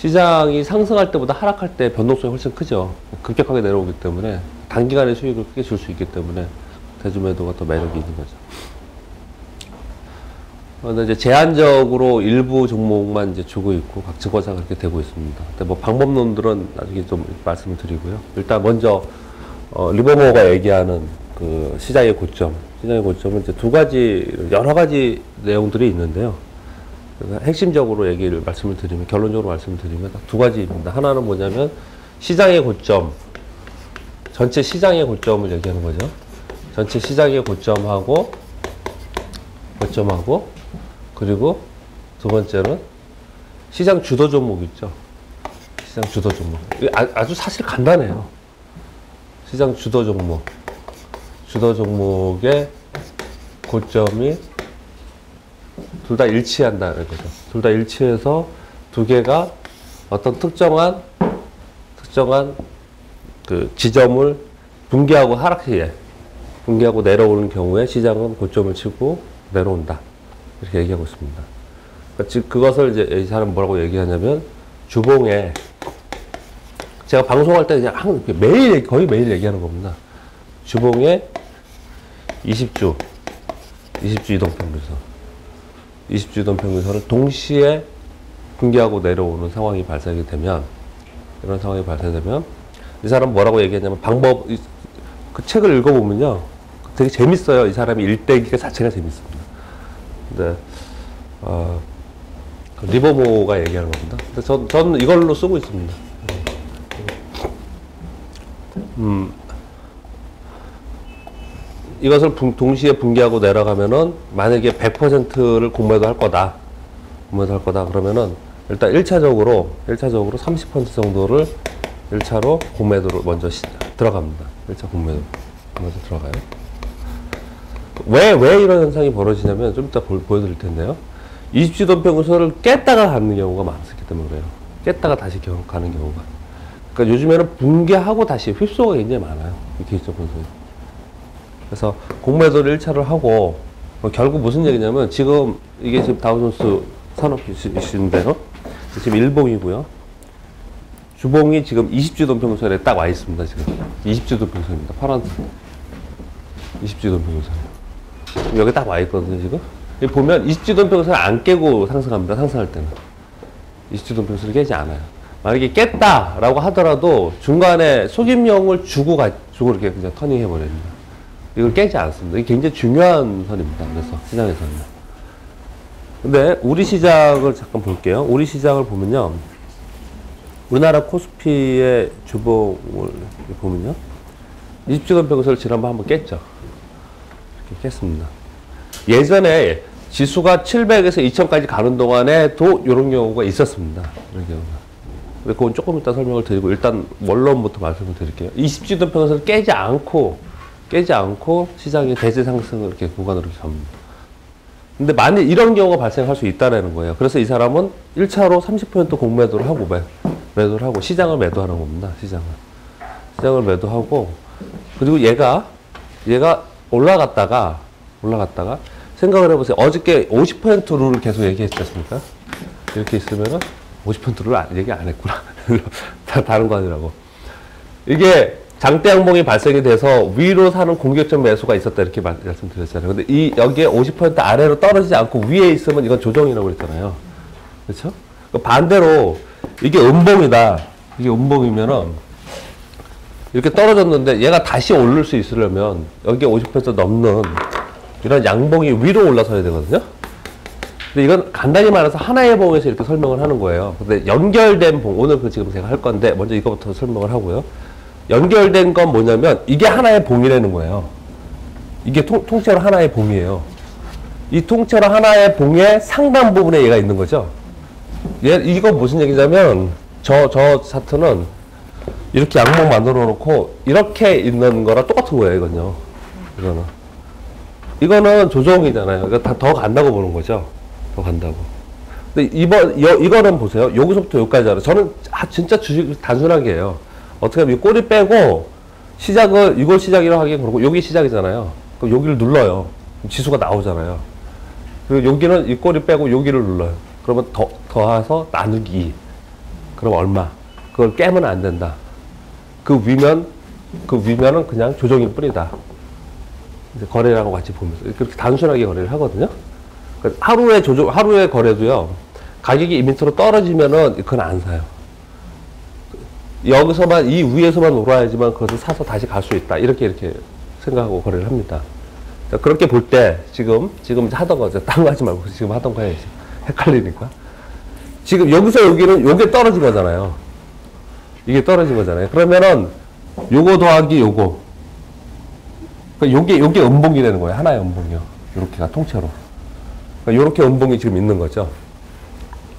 시장이 상승할 때보다 하락할 때 변동성이 훨씬 크죠. 급격하게 내려오기 때문에 단기간에 수익을 크게 줄 수 있기 때문에 대주매도가 더 매력이 있는 거죠. 근데 이제 제한적으로 일부 종목만 이제 주고 있고 각 증권사가 그렇게 되고 있습니다. 근데 뭐 방법론들은 나중에 좀 말씀을 드리고요. 일단 먼저 리버모어가 얘기하는 그 시장의 고점은 이제 두 가지, 여러 가지 내용들이 있는데요. 핵심적으로 말씀을 드리면, 결론적으로 말씀을 드리면 딱 두 가지입니다. 하나는 뭐냐면 시장의 고점, 전체 시장의 고점을 얘기하는 거죠. 전체 시장의 고점하고 그리고 두 번째는 시장 주도 종목 있죠. 시장 주도 종목. 아주 사실 간단해요. 시장 주도 종목의 고점이 둘 다 일치한다는 거죠. 둘 다 일치해서 두 개가 어떤 특정한 그 지점을 붕괴하고 붕괴하고 내려오는 경우에 시장은 고점을 치고 내려온다. 이렇게 얘기하고 있습니다. 그러니까 그것을 이제 이 사람 뭐라고 얘기하냐면 주봉에 제가 방송할 때 그냥 거의 매일 얘기하는 겁니다. 주봉에 20주 이동평균선을 동시에 붕괴하고 내려오는 상황이 발생이 되면, 이런 상황이 발생되면 이 사람 뭐라고 얘기했냐면 그 책을 읽어보면요 되게 재밌어요. 이 사람이 일대기가 자체가 재밌습니다. 근데 그 리버모어가 얘기하는 겁니다. 근데 저는 이걸로 쓰고 있습니다. 이것을 동시에 붕괴하고 내려가면은 만약에 100%를 공매도 할 거다 그러면은 일단 1차적으로 30% 정도를 1차로 공매도로 먼저 들어갑니다. 1차 공매도 먼저 들어가요. 왜 이런 현상이 벌어지냐면 좀 이따 보여드릴 텐데요. 20주 이동평균선을 깼다가 가는 경우가 많았기 때문에 그래요. 깼다가 다시 가는 경우가. 그러니까 요즘에는 붕괴하고 다시 휩소가 굉장히 많아요. 이 기술적분석이. 그래서 공매도를 1차를 하고, 결국 무슨 얘기냐면, 이게 지금 다우존스 산업 이슈인데요. 지금 일봉이고요. 주봉이 지금 20주 이동평균선에 딱 와 있습니다, 지금. 20주 이동평균선입니다. 파란색. 20주 이동평균선. 여기 딱 와 있거든요, 지금. 여기 보면 20주 이동평균선을 안 깨고 상승합니다, 상승할 때는. 20주 이동평균선을 깨지 않아요. 만약에 깼다라고 하더라도 중간에 속임용을 주고 이렇게 그냥 터닝 해버립니다. 이걸 깨지 않습니다. 이게 굉장히 중요한 선입니다. 그래서 시장에서는. 근데 우리 시장을 잠깐 볼게요. 우리 시장을 보면요. 우리나라 코스피의 주봉을 보면요. 20주 이동평균선을 지난번 한번 깼죠. 이렇게 깼습니다. 예전에 지수가 700에서 2000까지 가는 동안에도 이런 경우가 있었습니다. 이런 경우가. 그건 조금 이따 설명을 드리고 일단 원론부터 말씀을 드릴게요. 20주 이동평균선을 깨지 않고 시장이 대세 상승을 이렇게 구간으로 잡니다. 근데 만약 이런 경우가 발생할 수 있다는 거예요. 그래서 이 사람은 1차로 30% 공매도를 하고 매도를 하고 시장을 매도하는 겁니다. 시장을 매도하고, 그리고 얘가 올라갔다가 생각을 해보세요. 어저께 50% 룰을 계속 얘기했지 않습니까? 이렇게 있으면은 50% 룰을 얘기 안 했구나. 다른 거 아니라고. 이게 장대 양봉이 발생이 돼서 위로 사는 공격적 매수가 있었다 이렇게 말씀드렸잖아요. 근데 여기에 50% 아래로 떨어지지 않고 위에 있으면 이건 조정이라고 그랬잖아요. 그렇죠? 반대로 이게 음봉이다. 이게 음봉이면은 이렇게 떨어졌는데 얘가 다시 오를 수 있으려면 여기에 50% 넘는 이런 양봉이 위로 올라서야 되거든요. 근데 이건 간단히 말해서 하나의 봉에서 이렇게 설명을 하는 거예요. 근데 연결된 봉, 오늘 지금 제가 할 건데 먼저 이거부터 설명을 하고요. 연결된 건 뭐냐면 이게 하나의 봉이라는 거예요. 이게 통째로 하나의 봉이에요. 이 통째로 하나의 봉의 상단 부분에 얘가 있는 거죠. 이거 무슨 얘기냐면 저 차트는 이렇게 양봉 만들어 놓고 이렇게 있는 거랑 똑같은 거예요. 이거는 조정이잖아요. 이거 더 간다고 보는 거죠. 더 간다고. 근데 이거는 보세요. 여기서부터 여기까지 알아요. 저는 진짜 주식 단순하게 해요. 어떻게 하면 이 꼬리 빼고 이걸 시작이라고 하기엔 그렇고 여기 시작이잖아요. 그럼 여기를 눌러요. 지수가 나오잖아요. 그리고 여기는 이 꼬리 빼고 여기를 눌러요. 그러면 더해서 나누기 2. 그럼 얼마? 그걸 깨면 안 된다. 그 위면은 그냥 조정일 뿐이다. 이제 거래라고 같이 보면서 그렇게 단순하게 거래를 하거든요. 그러니까 하루의 거래도요, 가격이 2m로 떨어지면은 그건 안 사요. 여기서만, 이 위에서만 놀아야지만 그것을 사서 다시 갈 수 있다. 이렇게 생각하고 거래를 합니다. 그렇게 볼 때, 지금 하던 거죠. 딴 거 하지 말고 지금 하던 거 해야지. 헷갈리니까. 지금 여기서 여기는 요게 떨어진 거잖아요. 이게 떨어진 거잖아요. 그러면은 요거 더하기 요거. 그러니까 요게 음봉이 되는 거예요. 하나의 음봉이요. 요렇게가 통째로. 그러니까 요렇게 음봉이 지금 있는 거죠.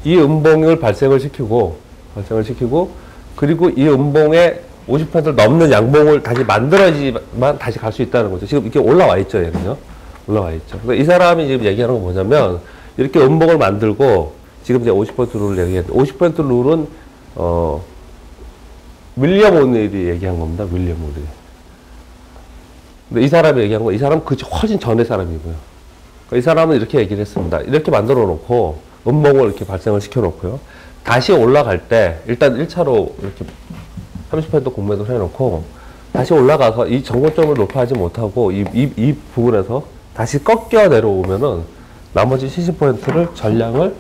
이 음봉을 발생을 시키고, 그리고 이 음봉의 50%를 넘는 양봉을 다시 만들어야지만 다시 갈 수 있다는 거죠. 지금 이렇게 올라와 있죠, 얘는요. 올라와 있죠. 그러니까 이 사람이 지금 얘기하는 건 뭐냐면, 이렇게 음봉을 만들고, 지금 이제 50% 룰을 얘기했는데, 50% 룰은, 윌리엄 오닐이 얘기한 겁니다. 윌리엄 오닐. 근데 이 사람이 얘기한 건, 이 사람은 그 훨씬 전의 사람이고요. 그러니까 이 사람은 이렇게 얘기를 했습니다. 이렇게 만들어 놓고, 음봉을 이렇게 발생을 시켜 놓고요. 다시 올라갈 때, 일단 1차로 이렇게 30% 공매도를 해놓고, 다시 올라가서 이 정고점을 높여하지 못하고, 이 부분에서 다시 꺾여 내려오면은, 나머지 70%를 전량을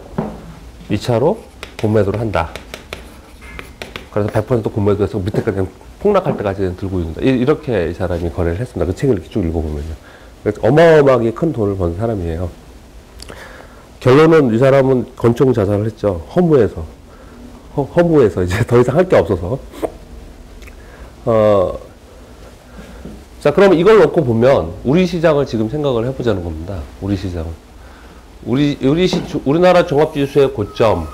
2차로 공매도를 한다. 그래서 100% 공매도에서 밑에까지 그냥 폭락할 때까지 들고 있는다. 이렇게 이 사람이 거래를 했습니다. 그 책을 이렇게 쭉 읽어보면요. 어마어마하게 큰 돈을 번 사람이에요. 결론은 이 사람은 건총 자살을 했죠. 허무해서 이제 더 이상 할 게 없어서. 자, 그럼 이걸 놓고 보면 우리 시장을 지금 생각을 해보자는 겁니다. 우리 시장은. 우리나라 종합지수의 고점,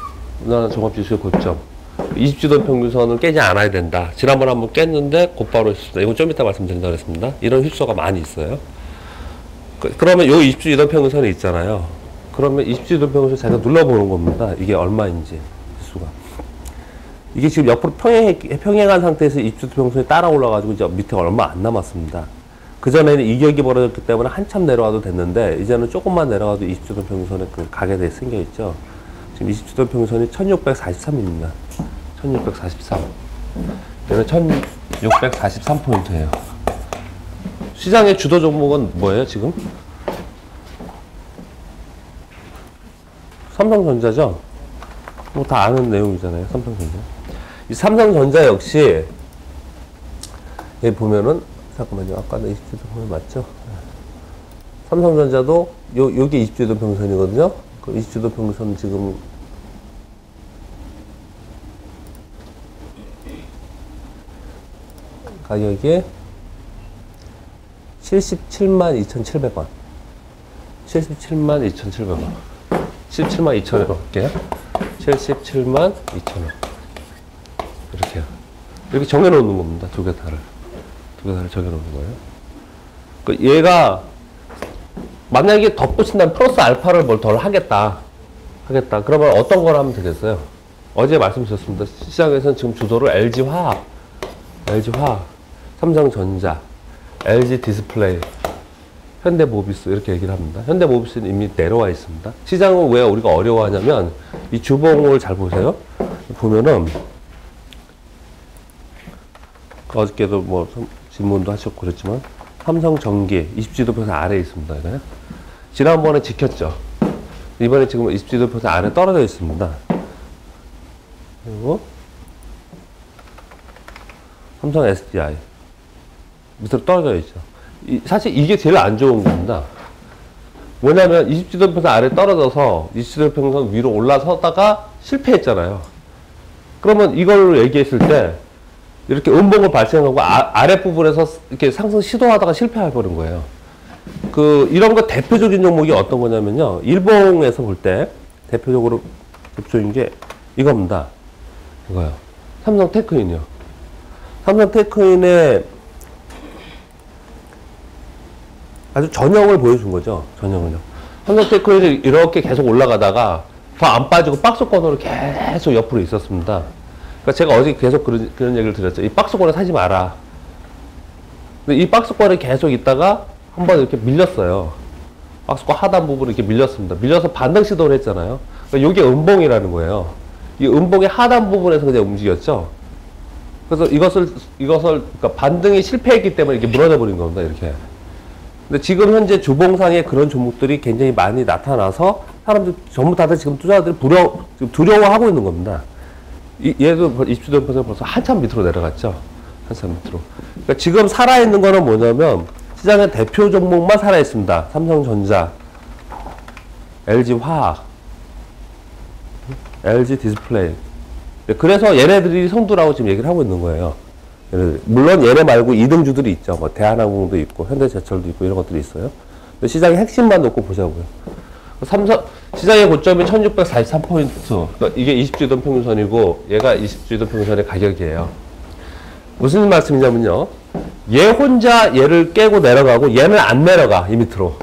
20주도 평균선을 깨지 않아야 된다. 지난번에 한번 깼는데 곧바로 했습니다. 이건 좀 이따 말씀드린다고 했습니다. 이런 휩소가 많이 있어요. 그러면 요 20주 이동 평균선이 있잖아요. 그러면 20주 이동 평균선 자기가 눌러보는 겁니다. 이게 얼마인지, 횟수가. 이게 지금 옆으로 평행한 상태에서 20주 이동 평균선이 따라 올라가지고 이제 밑에 얼마 안 남았습니다. 그전에는 이격이 벌어졌기 때문에 한참 내려와도 됐는데, 이제는 조금만 내려가도 20주 이동 평균선에 그 가게 돼 생겨있죠. 지금 20주 이동 평균선이 1643입니다. 1643. 얘는 1643포인트예요. 시장의 주도 종목은 뭐예요, 지금? 삼성전자죠? 뭐 다 아는 내용이잖아요, 삼성전자. 이 삼성전자 역시, 여기 보면은, 잠깐만요. 아까 20주도 평균 맞죠? 삼성전자도, 요게 20주도 평균선이거든요? 그 20주도 평균선 지금, 가격이 77만 2,700원. 77만 2,700원. 77만 2,000원 할게요. 77만 2,000원. 이렇게요. 이렇게 정해놓는 겁니다. 두 개 다를 정해놓는 거예요. 그 얘가, 만약에 덧붙인다면 플러스 알파를 뭘 덜 하겠다. 그러면 어떤 걸 하면 되겠어요? 어제 말씀드렸습니다. 시장에서는 지금 주도를 LG화학, 삼성전자, LG디스플레이, 현대모비스 이렇게 얘기를 합니다. 현대모비스는 이미 내려와 있습니다. 시장은 왜 우리가 어려워하냐면 이 주봉을 잘 보세요. 보면은 어저께도 뭐 질문도 하셨고 그랬지만 삼성전기 20주도 평균 아래에 있습니다. 이거요. 지난번에 지켰죠. 이번에 지금 20주도 평균 아래 떨어져 있습니다. 그리고 삼성 SDI 밑으로 떨어져 있죠. 사실 이게 제일 안 좋은 겁니다. 뭐냐면 20주도 평균 아래 떨어져서 20주도 평균 위로 올라서다가 실패했잖아요. 그러면 이걸 얘기했을 때 이렇게 음봉을 발생하고 아랫부분에서 이렇게 상승 시도하다가 실패해버린 거예요. 이런 거 대표적인 종목이 어떤 거냐면요. 일봉에서 볼 때 대표적으로 대표적인 게 이겁니다. 이거요. 삼성테크인이요. 삼성테크인의 아주 전형을 보여준 거죠. 전형을요. 삼성테크인이 이렇게 계속 올라가다가 더 안 빠지고 박스권으로 계속 옆으로 있었습니다. 그러니까 제가 어제 계속 그런 얘기를 드렸죠. 이 박스권을 사지 마라. 근데 이 박스권에 계속 있다가 한번 이렇게 밀렸어요. 박스권 하단 부분을 이렇게 밀렸습니다. 밀려서 반등 시도를 했잖아요. 그러니까 이게 음봉이라는 거예요. 이 음봉의 하단 부분에서 그냥 움직였죠. 그래서 이것을 그러니까 반등이 실패했기 때문에 이렇게 무너져 버린 겁니다. 이렇게. 근데 지금 현재 주봉상에 그런 종목들이 굉장히 많이 나타나서 사람들 전부 다들 지금 투자자들이 지금 두려워하고 있는 겁니다. 얘도 20주 동안 벌써 한참 밑으로 내려갔죠. 한참 밑으로. 그러니까 지금 살아있는 거는 뭐냐면 시장의 대표 종목만 살아있습니다. 삼성전자, LG화학, LG디스플레이. 그래서 얘네들이 선두라고 지금 얘기를 하고 있는 거예요. 물론 얘네 말고 2등주들이 있죠. 뭐 대한항공도 있고 현대제철도 있고 이런 것들이 있어요. 근데 시장의 핵심만 놓고 보자고요. 시장의 고점이 1643포인트. 그러니까 이게 20주 이동 평균선이고 얘가 20주 이동 평균선의 가격이에요. 무슨 말씀이냐면요. 얘 혼자 얘를 깨고 내려가고 얘는 안 내려가. 이 밑으로.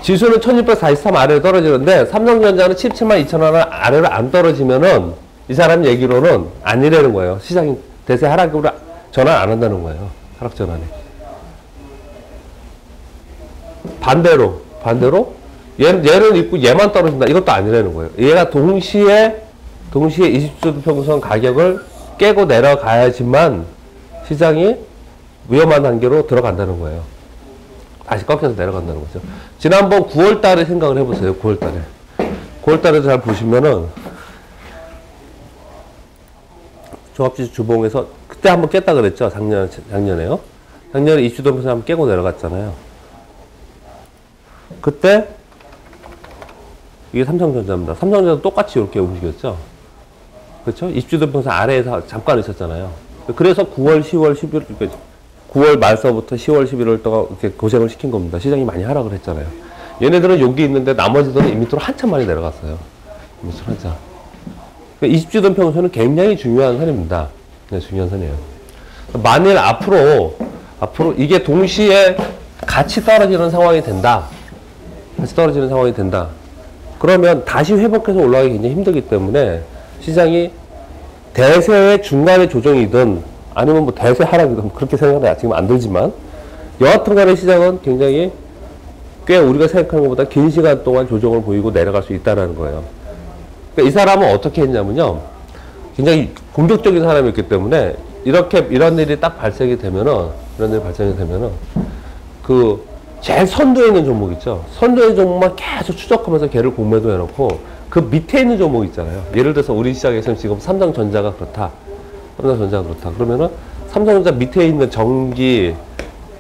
지수는 1643 아래로 떨어지는데 삼성전자는 17만 2천 원 아래로 안 떨어지면은 이 사람 얘기로는 아니라는 거예요. 시장이 대세 하락으로 전환 안 한다는 거예요. 하락 전환에. 반대로 얘는 있고 얘만 떨어진다. 이것도 아니라는 거예요. 얘가 동시에 20주 평균선 가격을 깨고 내려가야지만 시장이 위험한 단계로 들어간다는 거예요. 다시 꺾여서 내려간다는 거죠. 지난번 9월 달에 생각을 해보세요. 9월 달에. 9월 달에도 잘 보시면은 종합지수 주봉에서 그때 한번 깼다 그랬죠. 작년에요. 작년에 20주 동에서 한번 깨고 내려갔잖아요. 그때 이게 삼성전자입니다. 삼성전자도 똑같이 이렇게 움직였죠. 그렇죠? 20주 동평선 아래에서 잠깐 있었잖아요. 그래서 9월, 10월, 11월, 9월 말서부터 10월, 11월 동안 이렇게 고생을 시킨 겁니다. 시장이 많이 하락을 했잖아요. 얘네들은 여기 있는데 나머지들은 이 밑으로 한참 많이 내려갔어요. 이 밑으로 한참. 20주 동평선은 굉장히 중요한 선입니다. 네, 중요한 선이에요. 만일 앞으로 이게 동시에 같이 떨어지는 상황이 된다. 그러면 다시 회복해서 올라가기 굉장히 힘들기 때문에 시장이 대세의 중간의 조정이든 아니면 뭐 대세 하락이든 그렇게 생각하면 지금 안 들지만 여하튼 간에 시장은 굉장히 꽤 우리가 생각하는 것보다 긴 시간 동안 조정을 보이고 내려갈 수 있다는 거예요. 그러니까 이 사람은 어떻게 했냐면요. 굉장히 공격적인 사람이었기 때문에 이런 일이 딱 발생이 되면은 그 제일 선두에 있는 종목 있죠. 선두에 있는 종목만 계속 추적하면서 걔를 공매도 해놓고 그 밑에 있는 종목 있잖아요. 예를 들어서 우리 시장에서는 지금 삼성전자가 그렇다. 그러면은 삼성전자 밑에 있는 전기,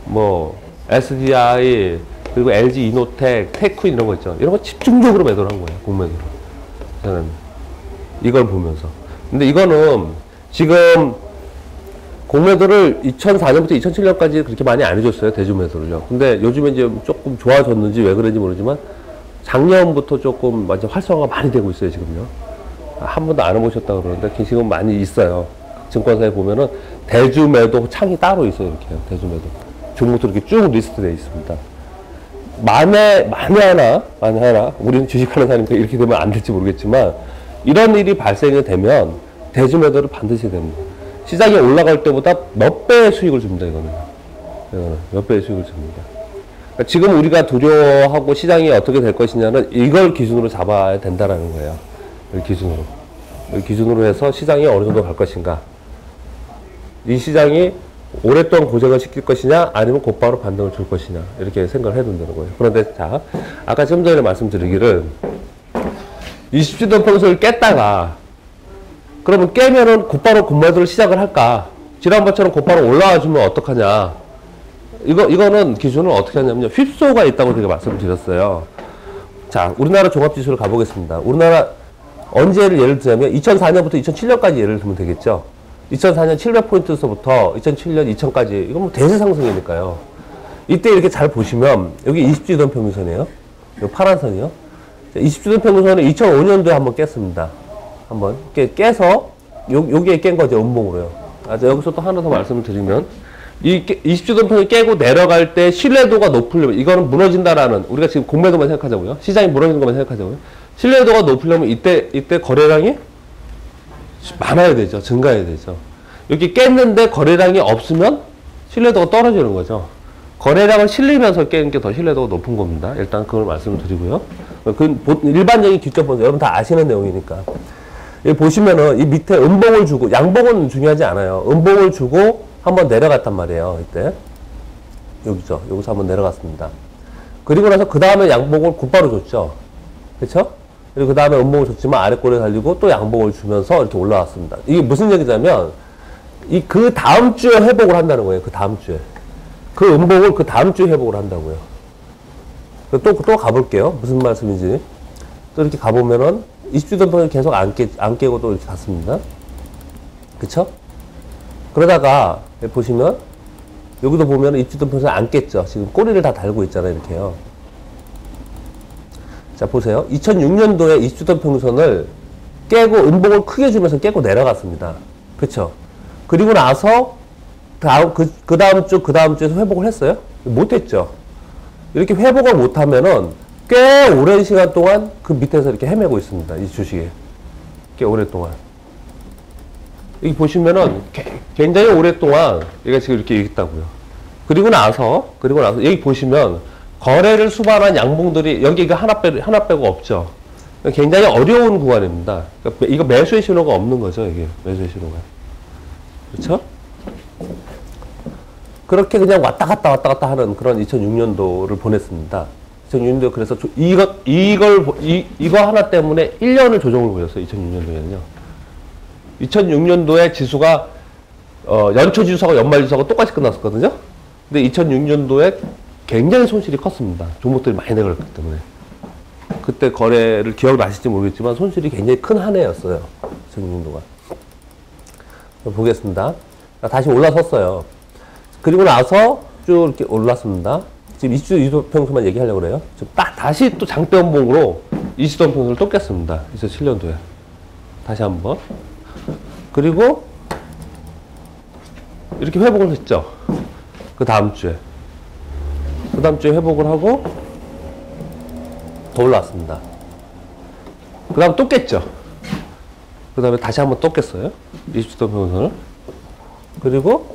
뭐 SDI 그리고 LG 이노텍, 테크인 이런 거 있죠. 이런 거 집중적으로 매도를 한 거예요. 공매도로. 저는 이걸 보면서. 근데 이거는 지금 공매도를 2004년부터 2007년까지 그렇게 많이 안 해줬어요. 대주매도를요. 근데 요즘에 이제 조금 좋아졌는지 왜 그런지 모르지만 작년부터 조금 완전 활성화가 많이 되고 있어요. 지금요. 한 번도 안 해보셨다고 그러는데 지금 많이 있어요. 증권사에 보면은 대주매도 창이 따로 있어요. 이렇게요. 대주매도. 종목도 이렇게 쭉 리스트되어 있습니다. 만에 하나, 우리는 주식하는 사람이니까 이렇게 되면 안 될지 모르겠지만, 이런 일이 발생이 되면 대주매도를 반드시 됩니다. 시장이 올라갈 때보다 몇 배의 수익을 줍니다, 이거는. 몇 배의 수익을 줍니다. 그러니까 지금 우리가 두려워하고 시장이 어떻게 될 것이냐는 이걸 기준으로 잡아야 된다라는 거예요. 이 기준으로 해서 시장이 어느 정도 갈 것인가. 이 시장이 오랫동안 고생을 시킬 것이냐, 아니면 곧바로 반등을 줄 것이냐, 이렇게 생각을 해야 된다는 거예요. 그런데 자, 아까 좀 전에 말씀드리기를 20주 동평선을 깼다가 그러면 깨면은 곧바로 공매도를 시작을 할까? 지난번처럼 곧바로 올라와 주면 어떡하냐? 이거는 기준은 어떻게 하냐면요. 휩소가 있다고 제가 말씀드렸어요. 자, 우리나라 종합지수를 가보겠습니다. 우리나라 언제를 예를 들자면 2004년부터 2007년까지 예를 들면 되겠죠. 2004년 700포인트서부터 2007년 2000까지 이건 뭐 대세 상승이니까요. 이때 이렇게 잘 보시면 여기 20주 이동 평균선이에요. 이 파란 선이요. 20주 이동 평균선은 2005년도에 한번 깼습니다. 한번 깨서 여기에 깬 거죠. 음봉으로요. 여기서 또 하나 더 말씀을 드리면 이 20주 이동 평균 깨고 내려갈 때 신뢰도가 높으려면 이거는 무너진다라는 우리가 지금 공매도만 생각하자고요. 시장이 무너지는 것만 생각하자고요. 신뢰도가 높으려면 이때 거래량이 많아야 되죠. 증가해야 되죠. 여기 깼는데 거래량이 없으면 신뢰도가 떨어지는 거죠. 거래량을 실리면서 깨는 게 더 신뢰도가 높은 겁니다. 일단 그걸 말씀을 드리고요. 그 일반적인 기점 보세요. 여러분 다 아시는 내용이니까. 여기 보시면은 이 밑에 음봉을 주고, 양봉은 중요하지 않아요. 음봉을 주고 한번 내려갔단 말이에요. 이때. 여기죠. 여기서 한번 내려갔습니다. 그리고 나서 그 다음에 양봉을 곧바로 줬죠. 그쵸? 그리고 그 다음에 음봉을 줬지만 아래꼬리에 달리고 또 양봉을 주면서 이렇게 올라왔습니다. 이게 무슨 얘기냐면, 그 다음 주에 회복을 한다는 거예요. 그 다음 주에. 그 음봉을 그 다음 주에 회복을 한다고요. 또 가볼게요. 무슨 말씀인지. 또 이렇게 가보면은 20주 동평을 계속 안 깨고 또 이렇게 갔습니다. 그쵸? 그러다가 보시면 여기도 보면 20주 동평선을 안 깼죠. 지금 꼬리를 다 달고 있잖아요. 이렇게요. 자, 보세요. 2006년도에 20주 동평선을 깨고 음봉을 크게 주면서 깨고 내려갔습니다. 그쵸? 그리고 나서 그 다음 주에서 회복을 했어요? 못했죠. 이렇게 회복을 못하면은 꽤 오랜 시간 동안 그 밑에서 이렇게 헤매고 있습니다. 이 주식이. 꽤 오랫동안. 여기 보시면은 굉장히 오랫동안 얘가 지금 이렇게 있다고요. 그리고 나서 여기 보시면 거래를 수반한 양봉들이 여기 이거 하나 빼고 없죠. 굉장히 어려운 구간입니다. 그러니까 이거 매수의 신호가 없는 거죠. 이게 매수의 신호가. 그렇죠? 그렇게 그냥 왔다 갔다 하는 그런 2006년도를 보냈습니다. 2006년도 그래서 이거 하나 때문에 1년을 조정을 보였어요. 2006년도에는요. 2006년도에 지수가 연초 지수하고 연말 지수하고 똑같이 끝났었거든요. 근데 2006년도에 굉장히 손실이 컸습니다. 종목들이 많이 내려갔기 때문에. 그때 거래를 기억나실지 모르겠지만 손실이 굉장히 큰 한 해였어요. 2006년도가. 보겠습니다. 다시 올라섰어요. 그리고 나서 쭉 이렇게 올랐습니다. 지금 20주 평수만 얘기하려고 그래요. 지금 다시 또 장대 음봉으로 20주 평수를 또 깼습니다. 2007년도에. 다시 한번. 그리고 이렇게 회복을 했죠. 그 다음 주에. 그 다음 주에 회복을 하고 더 올라왔습니다. 그 다음에 또 깼죠. 그 다음에 다시 한번 또 깼어요. 20주 평선을. 그리고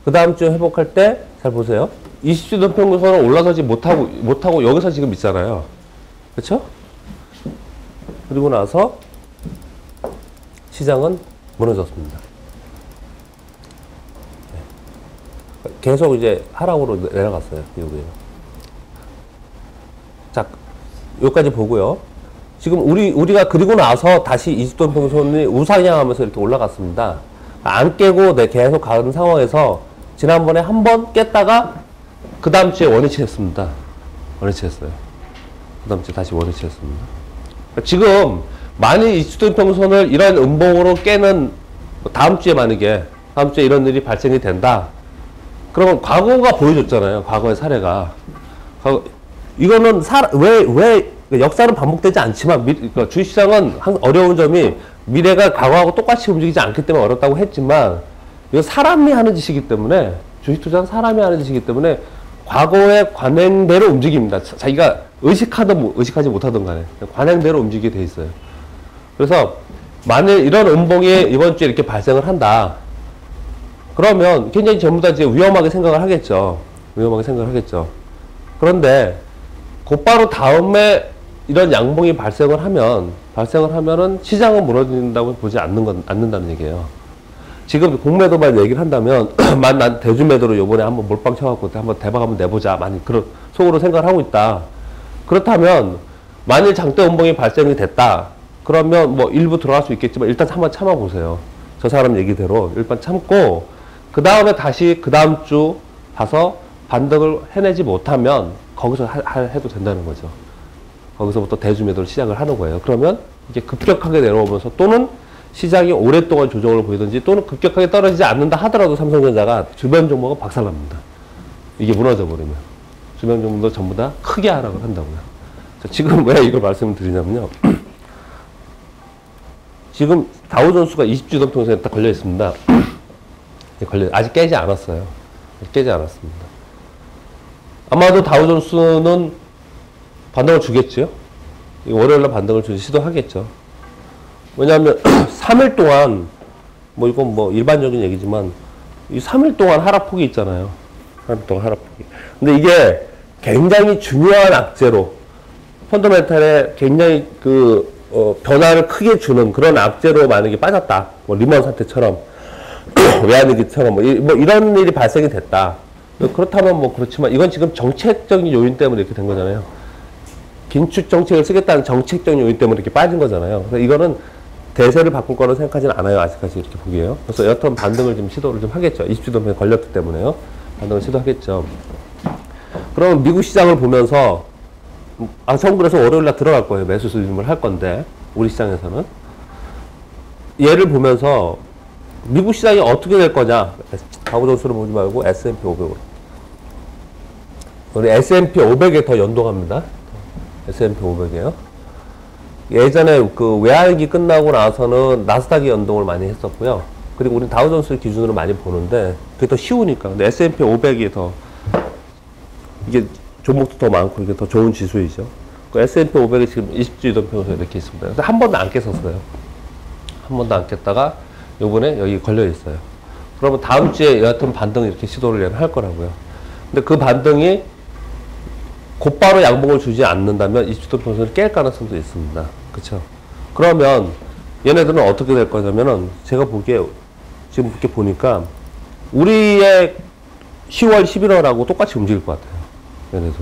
그 다음 주에 회복할 때 잘 보세요. 20주 평선을 올라서지 못하고 여기서 지금 있잖아요. 그렇죠? 그리고 나서 시장은 무너졌습니다. 계속 이제 하락으로 내려갔어요. 여기에요. 자, 여기까지 보고요. 지금 우리가 그리고 나서 다시 20주 평선이 우상향하면서 이렇게 올라갔습니다. 안 깨고 계속 가는 상황에서 지난번에 한 번 깼다가 그 다음 주에 원위치 했습니다. 원위치 했어요. 그 다음 주에 다시 원위치 했습니다. 지금 만일 20주 평선을 이런 음봉으로 깨는 다음 주에 만약에 다음 주에 이런 일이 발생이 된다. 그러면 과거가 보여줬잖아요. 과거의 사례가. 이거는 왜 역사는 반복되지 않지만 그러니까 주식시장은 어려운 점이 미래가 과거하고 똑같이 움직이지 않기 때문에 어렵다고 했지만 이거 사람이 하는 짓이기 때문에 주식 투자는 사람이 하는 짓이기 때문에 과거의 관행대로 움직입니다. 자기가 의식하든 의식하지 못하든 간에 관행대로 움직이게 돼 있어요. 그래서 만일 이런 음봉이 이번 주에 이렇게 발생을 한다. 그러면 굉장히 전부 다 이제 위험하게 생각을 하겠죠. 위험하게 생각을 하겠죠. 그런데 곧바로 다음에 이런 양봉이 발생을 하면은 시장은 무너진다고 보지 않는다는 얘기예요. 지금 공매도만 얘기를 한다면, 난 대주매도로 요번에 한번 몰빵 쳐갖고 한번 대박 한번 내보자. 많이 그런 속으로 생각을 하고 있다. 그렇다면, 만일 장대 음봉이 발생이 됐다. 그러면 뭐 일부 들어갈 수 있겠지만 일단 한번 참아보세요. 저 사람 얘기대로 일단 참고, 그 다음에 다시 그 다음 주 봐서 반등을 해내지 못하면 거기서 해도 된다는 거죠. 거기서부터 대주매도를 시작을 하는 거예요. 그러면 이게 급격하게 내려오면서 또는 시장이 오랫동안 조정을 보이든지 또는 급격하게 떨어지지 않는다 하더라도 삼성전자가 주변 종목은 박살납니다. 이게 무너져 버리면. 주변 종목도 전부 다 크게 하락을 한다고요. 자, 지금 왜 이걸 말씀을 드리냐면요. 지금 다우존스가 20주 동평선에 딱 걸려 있습니다. 아직 깨지 않았어요. 깨지 않았습니다. 아마도 다우존스는 반등을 주겠죠. 월요일날 반등을 시도하겠죠. 왜냐하면 3일 동안 이건 일반적인 얘기지만 이 3일 동안 하락폭이 있잖아요. 3일 동안 하락폭이. 근데 이게 굉장히 중요한 악재로 펀더멘탈에 굉장히 변화를 크게 주는 그런 악재로 만약에 빠졌다. 뭐 리먼 사태처럼 외환위기처럼 뭐 이런 일이 발생이 됐다. 그렇다면 뭐 그렇지만 이건 지금 정책적인 요인 때문에 이렇게 된 거잖아요. 긴축 정책을 쓰겠다는 정책적인 요인 때문에 이렇게 빠진 거잖아요. 그래서 이거는 대세를 바꿀 거라고 생각하지는 않아요. 아직까지 이렇게 보기에요. 그래서 여튼 반등을 좀 시도를 좀 하겠죠. 20주도에 걸렸기 때문에요. 반등을 시도하겠죠. 그럼 미국 시장을 보면서 저는 그래서 월요일날 들어갈 거예요. 매수 수립을 할 건데 우리 시장에서는 얘를 보면서 미국 시장이 어떻게 될 거냐. 다우존스를 보지 말고 S&P 500으로. 우리 S&P 500에 더 연동합니다. S&P 500이에요. 예전에 그 외환위기 끝나고 나서는 나스닥이 연동을 많이 했었고요. 그리고 우리는 다우존스 기준으로 많이 보는데 그게 더 쉬우니까. 근데 S&P 500이 더 이게 종목도 더 많고 이게 더 좋은 지수이죠. 그 S&P 500이 지금 20주 이동평에서 이렇게 있습니다. 그래서 한 번도 안 깼었어요. 한 번도 안 깼다가 요번에 여기 걸려 있어요. 그러면 다음 주에 여하튼 반등 이렇게 시도를 할 거라고요. 근데 그 반등이 곧바로 양봉을 주지 않는다면 20주 평선을 깰 가능성도 있습니다. 그쵸? 그러면 얘네들은 어떻게 될 거냐면은 제가 보기에 지금 이렇게 보니까 우리의 10월, 11월하고 똑같이 움직일 것 같아요. 얘네도.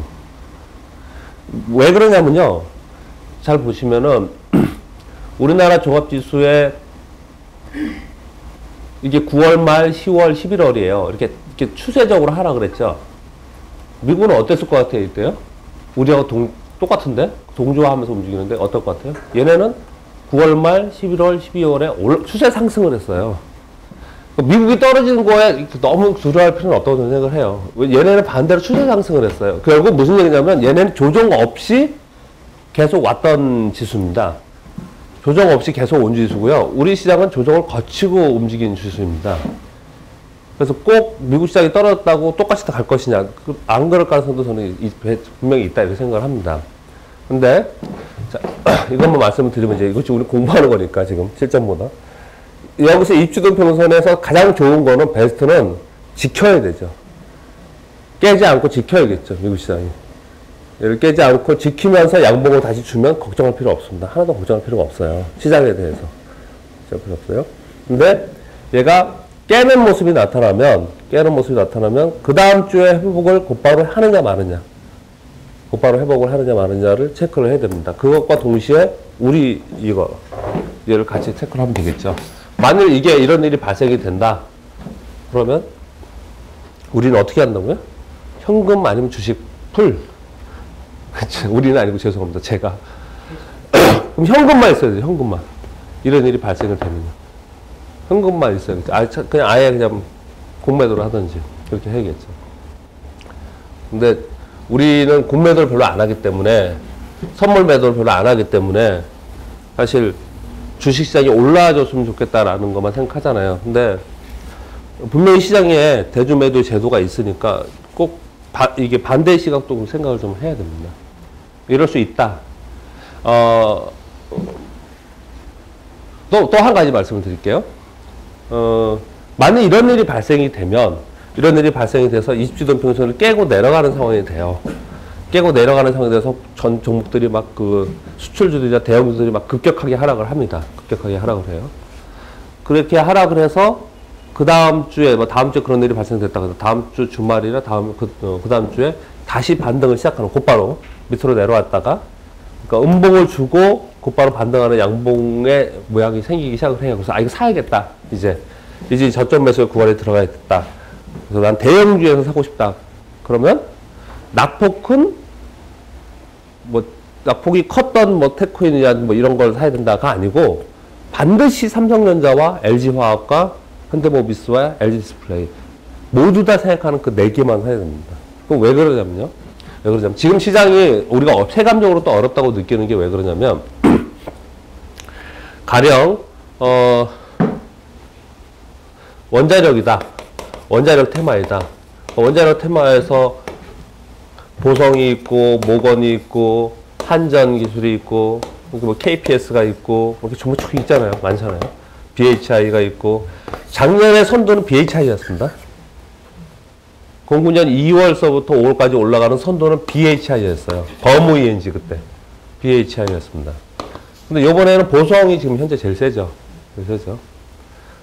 왜 그러냐면요. 잘 보시면은 우리나라 종합지수에 이게 9월 말, 10월, 11월이에요. 이렇게 추세적으로 하라 그랬죠. 미국은 어땠을 것 같아요, 이때요? 우리하고 똑같은데? 동조하면서 움직이는데 어떨 것 같아요? 얘네는 9월 말, 11월, 12월에 추세 상승을 했어요. 미국이 떨어지는 거에 너무 두려워할 필요는 없다고 생각을 해요. 얘네는 반대로 추세 상승을 했어요. 결국 무슨 얘기냐면 얘네는 조정 없이 계속 왔던 지수입니다. 조정 없이 계속 온 지수고요. 우리 시장은 조정을 거치고 움직이는 지수입니다. 그래서 꼭 미국 시장이 떨어졌다고 똑같이 갈 것이냐. 안 그럴 가능성도 저는 분명히 있다 이렇게 생각을 합니다. 근데 자, 이것만 말씀을 드리면 이제 이것이 우리 공부하는 거니까 지금 실전보다. 여기서 입주동 평선에서 가장 좋은 거는 베스트는 지켜야 되죠. 깨지 않고 지켜야겠죠. 미국 시장이. 얘를 깨지 않고 지키면서 양봉을 다시 주면 걱정할 필요 없습니다. 하나도 걱정할 필요가 없어요. 시장에 대해서. 걱정할 필요 없어요. 근데 얘가 깨는 모습이 나타나면 그 다음 주에 회복을 곧바로 하느냐 마느냐. 곧바로 회복을 하느냐 마느냐를 체크를 해야 됩니다. 그것과 동시에 우리 얘를 같이 체크를 하면 되겠죠. 만일 이게 이런 일이 발생이 된다. 그러면 우리는 어떻게 한다고요? 현금 아니면 주식 풀. 그쵸. 우리는 아니고 죄송합니다. 제가. 그럼 현금만 있어야 돼요. 현금만. 이런 일이 발생을 되면요. 현금만 있어야 돼. 그냥 아예 그냥 공매도를 하든지 그렇게 해야겠죠. 근데 우리는 공매도를 별로 안 하기 때문에 선물 매도를 별로 안 하기 때문에 사실 주식시장이 올라와줬으면 좋겠다라는 것만 생각하잖아요. 근데 분명히 시장에 대주매도 제도가 있으니까 꼭 이게 반대의 시각도 생각을 좀 해야 됩니다. 이럴 수 있다. 또 한 가지 말씀을 드릴게요. 만약 이런 일이 발생이 돼서 20주동 평선을 깨고 내려가는 상황이 돼요. 깨고 내려가는 상황에 대해서 전 종목들이 막 수출주들이나 대형주들이 막 급격하게 하락을 합니다. 급격하게 하락을 해요. 그렇게 하락을 해서 그 다음 주에 다음 주에 그런 일이 발생됐다. 그래서 다음 주 주말이나 그 다음 주에 다시 반등을 시작하는 곧바로 밑으로 내려왔다가 그러니까 음봉을 주고 곧바로 반등하는 양봉의 모양이 생기기 시작을 해요. 그래서 이거 사야겠다. 이제 저점 매수에 9월에 들어가야겠다. 그래서 난 대형주에서 사고 싶다. 그러면 낙폭은 낙폭이 컸던 테크인이나 이런 걸 사야 된다가 아니고 반드시 삼성전자와 LG화학과 현대모비스와 LG디스플레이 모두 다 생각하는 그 4개만 사야 됩니다. 그럼 왜 그러냐면요. 지금 시장이 우리가 체감적으로 또 어렵다고 느끼는 게 왜 그러냐면 가령 원자력이다. 원자력 테마이다. 원자력 테마에서 보성이 있고 모건이 있고 한전 기술이 있고 KPS가 있고 이렇게 종목 쭉 있잖아요. 많잖아요. BHI가 있고 작년에 선도는 BHI였습니다. 09년 2월서부터 5월까지 올라가는 선도는 BHI였어요. 범우 ENG 그때 BHI였습니다. 근데 요번에는 보성이 지금 현재 제일 세죠. 제일 세죠.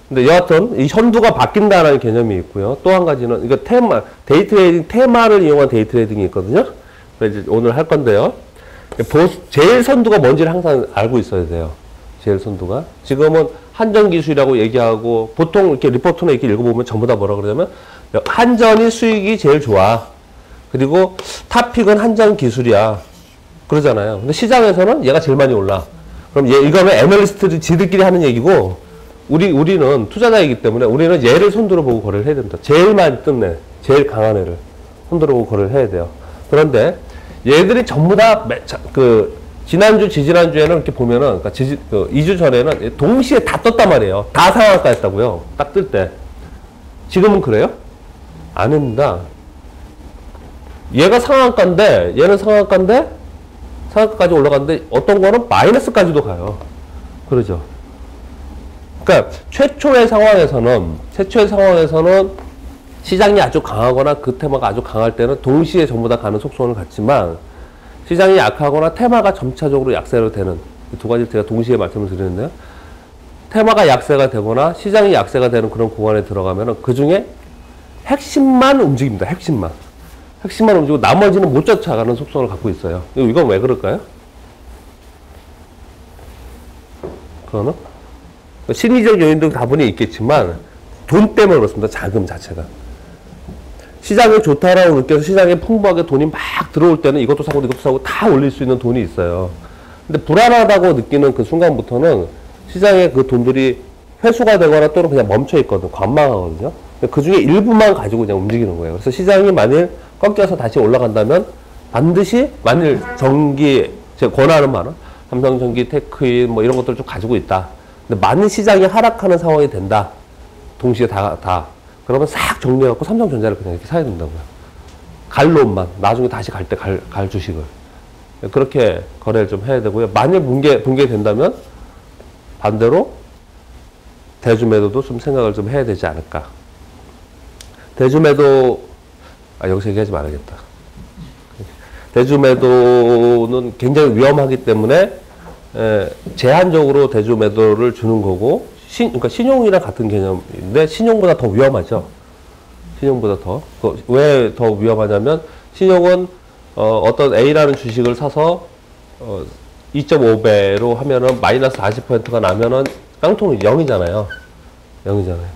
근데 여하튼 이 현두가 바뀐다는 개념이 있고요. 또 한 가지는 이거 테마, 데이 트레이딩 테마를 이용한 데이 트레이딩이 있거든요. 그래서 이제 오늘 할 건데요. 제일 선두가 뭔지를 항상 알고 있어야 돼요. 제일 선두가. 지금은 한전 기술이라고 얘기하고 보통 이렇게 리포트나 이렇게 읽어보면 전부 다 뭐라 그러냐면 한전이 수익이 제일 좋아. 그리고 탑픽은 한전 기술이야. 그러잖아요. 근데 시장에서는 얘가 제일 많이 올라. 그럼 이거는 애널리스트들이 지들끼리 하는 얘기고 우리는 투자자이기 때문에 우리는 얘를 손들어 보고 거래를 해야 됩니다. 제일 많이 뜬 애, 제일 강한 애를 손들어 보고 거래를 해야 돼요. 그런데 얘들이 전부 다 지난주, 지지난주에는 이렇게 보면은, 그러니까 2주 전에는 동시에 다 떴단 말이에요. 다 상한가 했다고요. 딱 뜰 때. 지금은 그래요? 아닙니다. 얘가 상한가인데, 얘는 상한가인데, 상한가까지 올라갔는데, 어떤 거는 마이너스까지도 가요. 그러죠. 그러니까, 최초의 상황에서는 시장이 아주 강하거나 그 테마가 아주 강할 때는 동시에 전부 다 가는 속성을 갖지만, 시장이 약하거나 테마가 점차적으로 약세로 되는 이 두 가지를 제가 동시에 말씀을 드리는데요. 테마가 약세가 되거나 시장이 약세가 되는 그런 구간에 들어가면은 그 중에 핵심만 움직입니다. 핵심만 움직이고 나머지는 못 쫓아가는 속성을 갖고 있어요. 이건 왜 그럴까요? 그거는 심리적 요인도 다분히 있겠지만 돈 때문에 그렇습니다. 자금 자체가. 시장이 좋다라고 느껴서 시장에 풍부하게 돈이 막 들어올 때는 이것도 사고 다 올릴 수 있는 돈이 있어요. 근데 불안하다고 느끼는 그 순간부터는 시장에 그 돈들이 회수가 되거나 또는 그냥 멈춰 있거든. 관망하거든요. 그 중에 일부만 가지고 그냥 움직이는 거예요. 그래서 시장이 만일 꺾여서 다시 올라간다면 반드시 만일 전기, 제가 권하는 말은 삼성전기, 테크인 뭐 이런 것들을 좀 가지고 있다. 근데 만일 시장이 하락하는 상황이 된다. 동시에 다. 그러면 싹 정리해갖고 삼성전자를 그냥 이렇게 사야 된다고요. 갈 놈만. 나중에 다시 갈 때 갈 주식을. 그렇게 거래를 좀 해야 되고요. 만일 붕괴된다면 반대로 대주매도도 좀 생각을 좀 해야 되지 않을까. 대주매도, 여기서 얘기하지 말아야겠다. 대주매도는 굉장히 위험하기 때문에 제한적으로 대주매도를 주는 거고, 그러니까 신용이랑 같은 개념인데 신용보다 더 위험하죠. 신용보다 더. 왜 더 위험하냐면 신용은 어떤 A라는 주식을 사서 2.5배로 하면은 마이너스 40%가 나면은 깡통이 0이잖아요. 0이잖아요.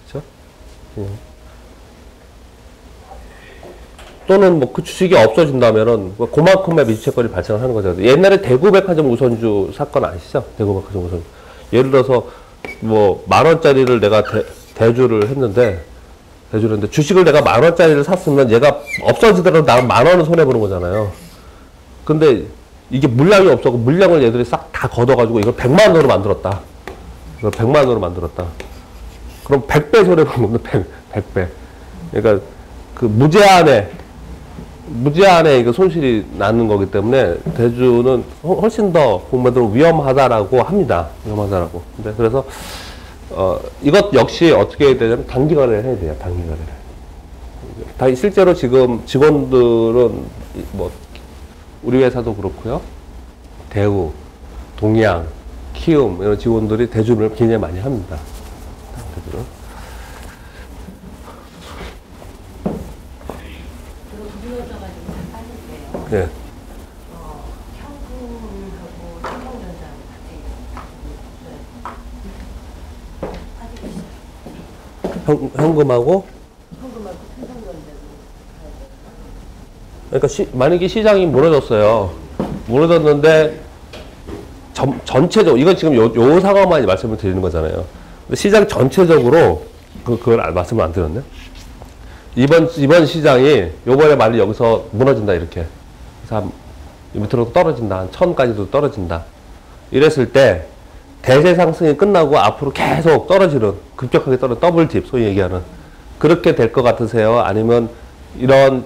그렇죠? 또는 뭐 그 주식이 없어진다면은 그만큼의 미주채권이 발생을 하는 거죠. 옛날에 대구백화점 우선주 사건 아시죠? 대구백화점 우선주. 예를 들어서 뭐 10,000원짜리를 내가 대주를 했는데 주식을 내가 10,000원짜리를 샀으면 얘가 없어지더라도 나는 10,000원은 손해보는 거잖아요. 근데 이게 물량이 없어서 물량을 얘들이 싹 다 걷어가지고 이걸 100만 원으로 만들었다. 이걸 100만 원으로 만들었다. 그럼 100배 손해보는 겁니다. 100배. 그러니까 그 무제한에 이거 손실이 나는 거기 때문에 대주는 훨씬 더 공매도로 위험하다라고 합니다. 위험하다라고. 근데 그래서 이것 역시 어떻게 해야 되냐면 단기간에 해야 돼요. 단기간에. 실제로 지금 직원들은 뭐 우리 회사도 그렇고요. 대우, 동양, 키움 이런 직원들이 대주를 굉장히 많이 합니다. 대주를. 네. 현금하고 삼성전자하고 같이 현금하고 삼성전자도. 그러니까 만약에 시장이 무너졌어요. 무너졌는데 전체적으로 이건 지금 요 상황만 말씀을 드리는 거잖아요. 근데 시장 전체적으로 그걸 말씀을 안 드렸네. 이번 시장이 요번에 만약 여기서 무너진다 이렇게. 그래서 밑으로 떨어진다. 한 1000까지도 떨어진다. 이랬을 때 대세 상승이 끝나고 앞으로 계속 떨어지는 급격하게 떨어지는 더블 딥 소위 얘기하는 그렇게 될 것 같으세요? 아니면 이런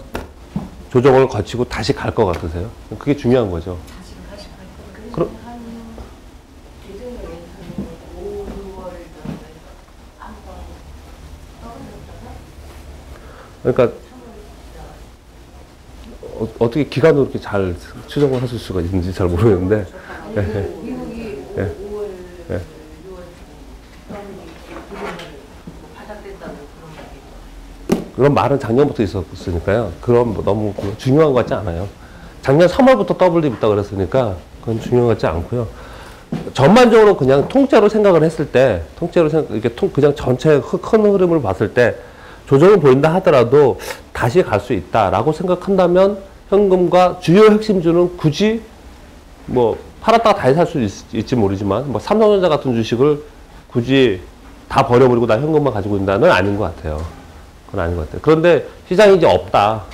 조정을 거치고 다시 갈 것 같으세요? 그게 중요한 거죠. 다시 갈 그럼 거예요. 한 예전에 5, 6월 한번 떨어졌다가 그러니까 어떻게 기간으로 이렇게 잘 추정을 하실 수가 있는지 잘 모르겠는데. 미국이 예. 5월, 예. 6월 바닥됐다고 그런 거 그런 말은 작년부터 있었으니까요. 그럼 뭐 너무 중요한 것 같지 않아요. 작년 3월부터 더블 딥 있다 그랬으니까 그건 중요한 것 같지 않고요. 전반적으로 그냥 통째로 생각을 했을 때, 이렇게 그냥 전체 큰 흐름을 봤을 때 조정이 보인다 하더라도 다시 갈 수 있다라고 생각한다면 현금과 주요 핵심주는 굳이 뭐 팔았다가 다시 살 수 있지 모르지만 뭐 삼성전자 같은 주식을 굳이 다 버려버리고 나 현금만 가지고 있다는 아닌 것 같아요. 그건 아닌 것 같아요. 그런데 시장이 이제 없다.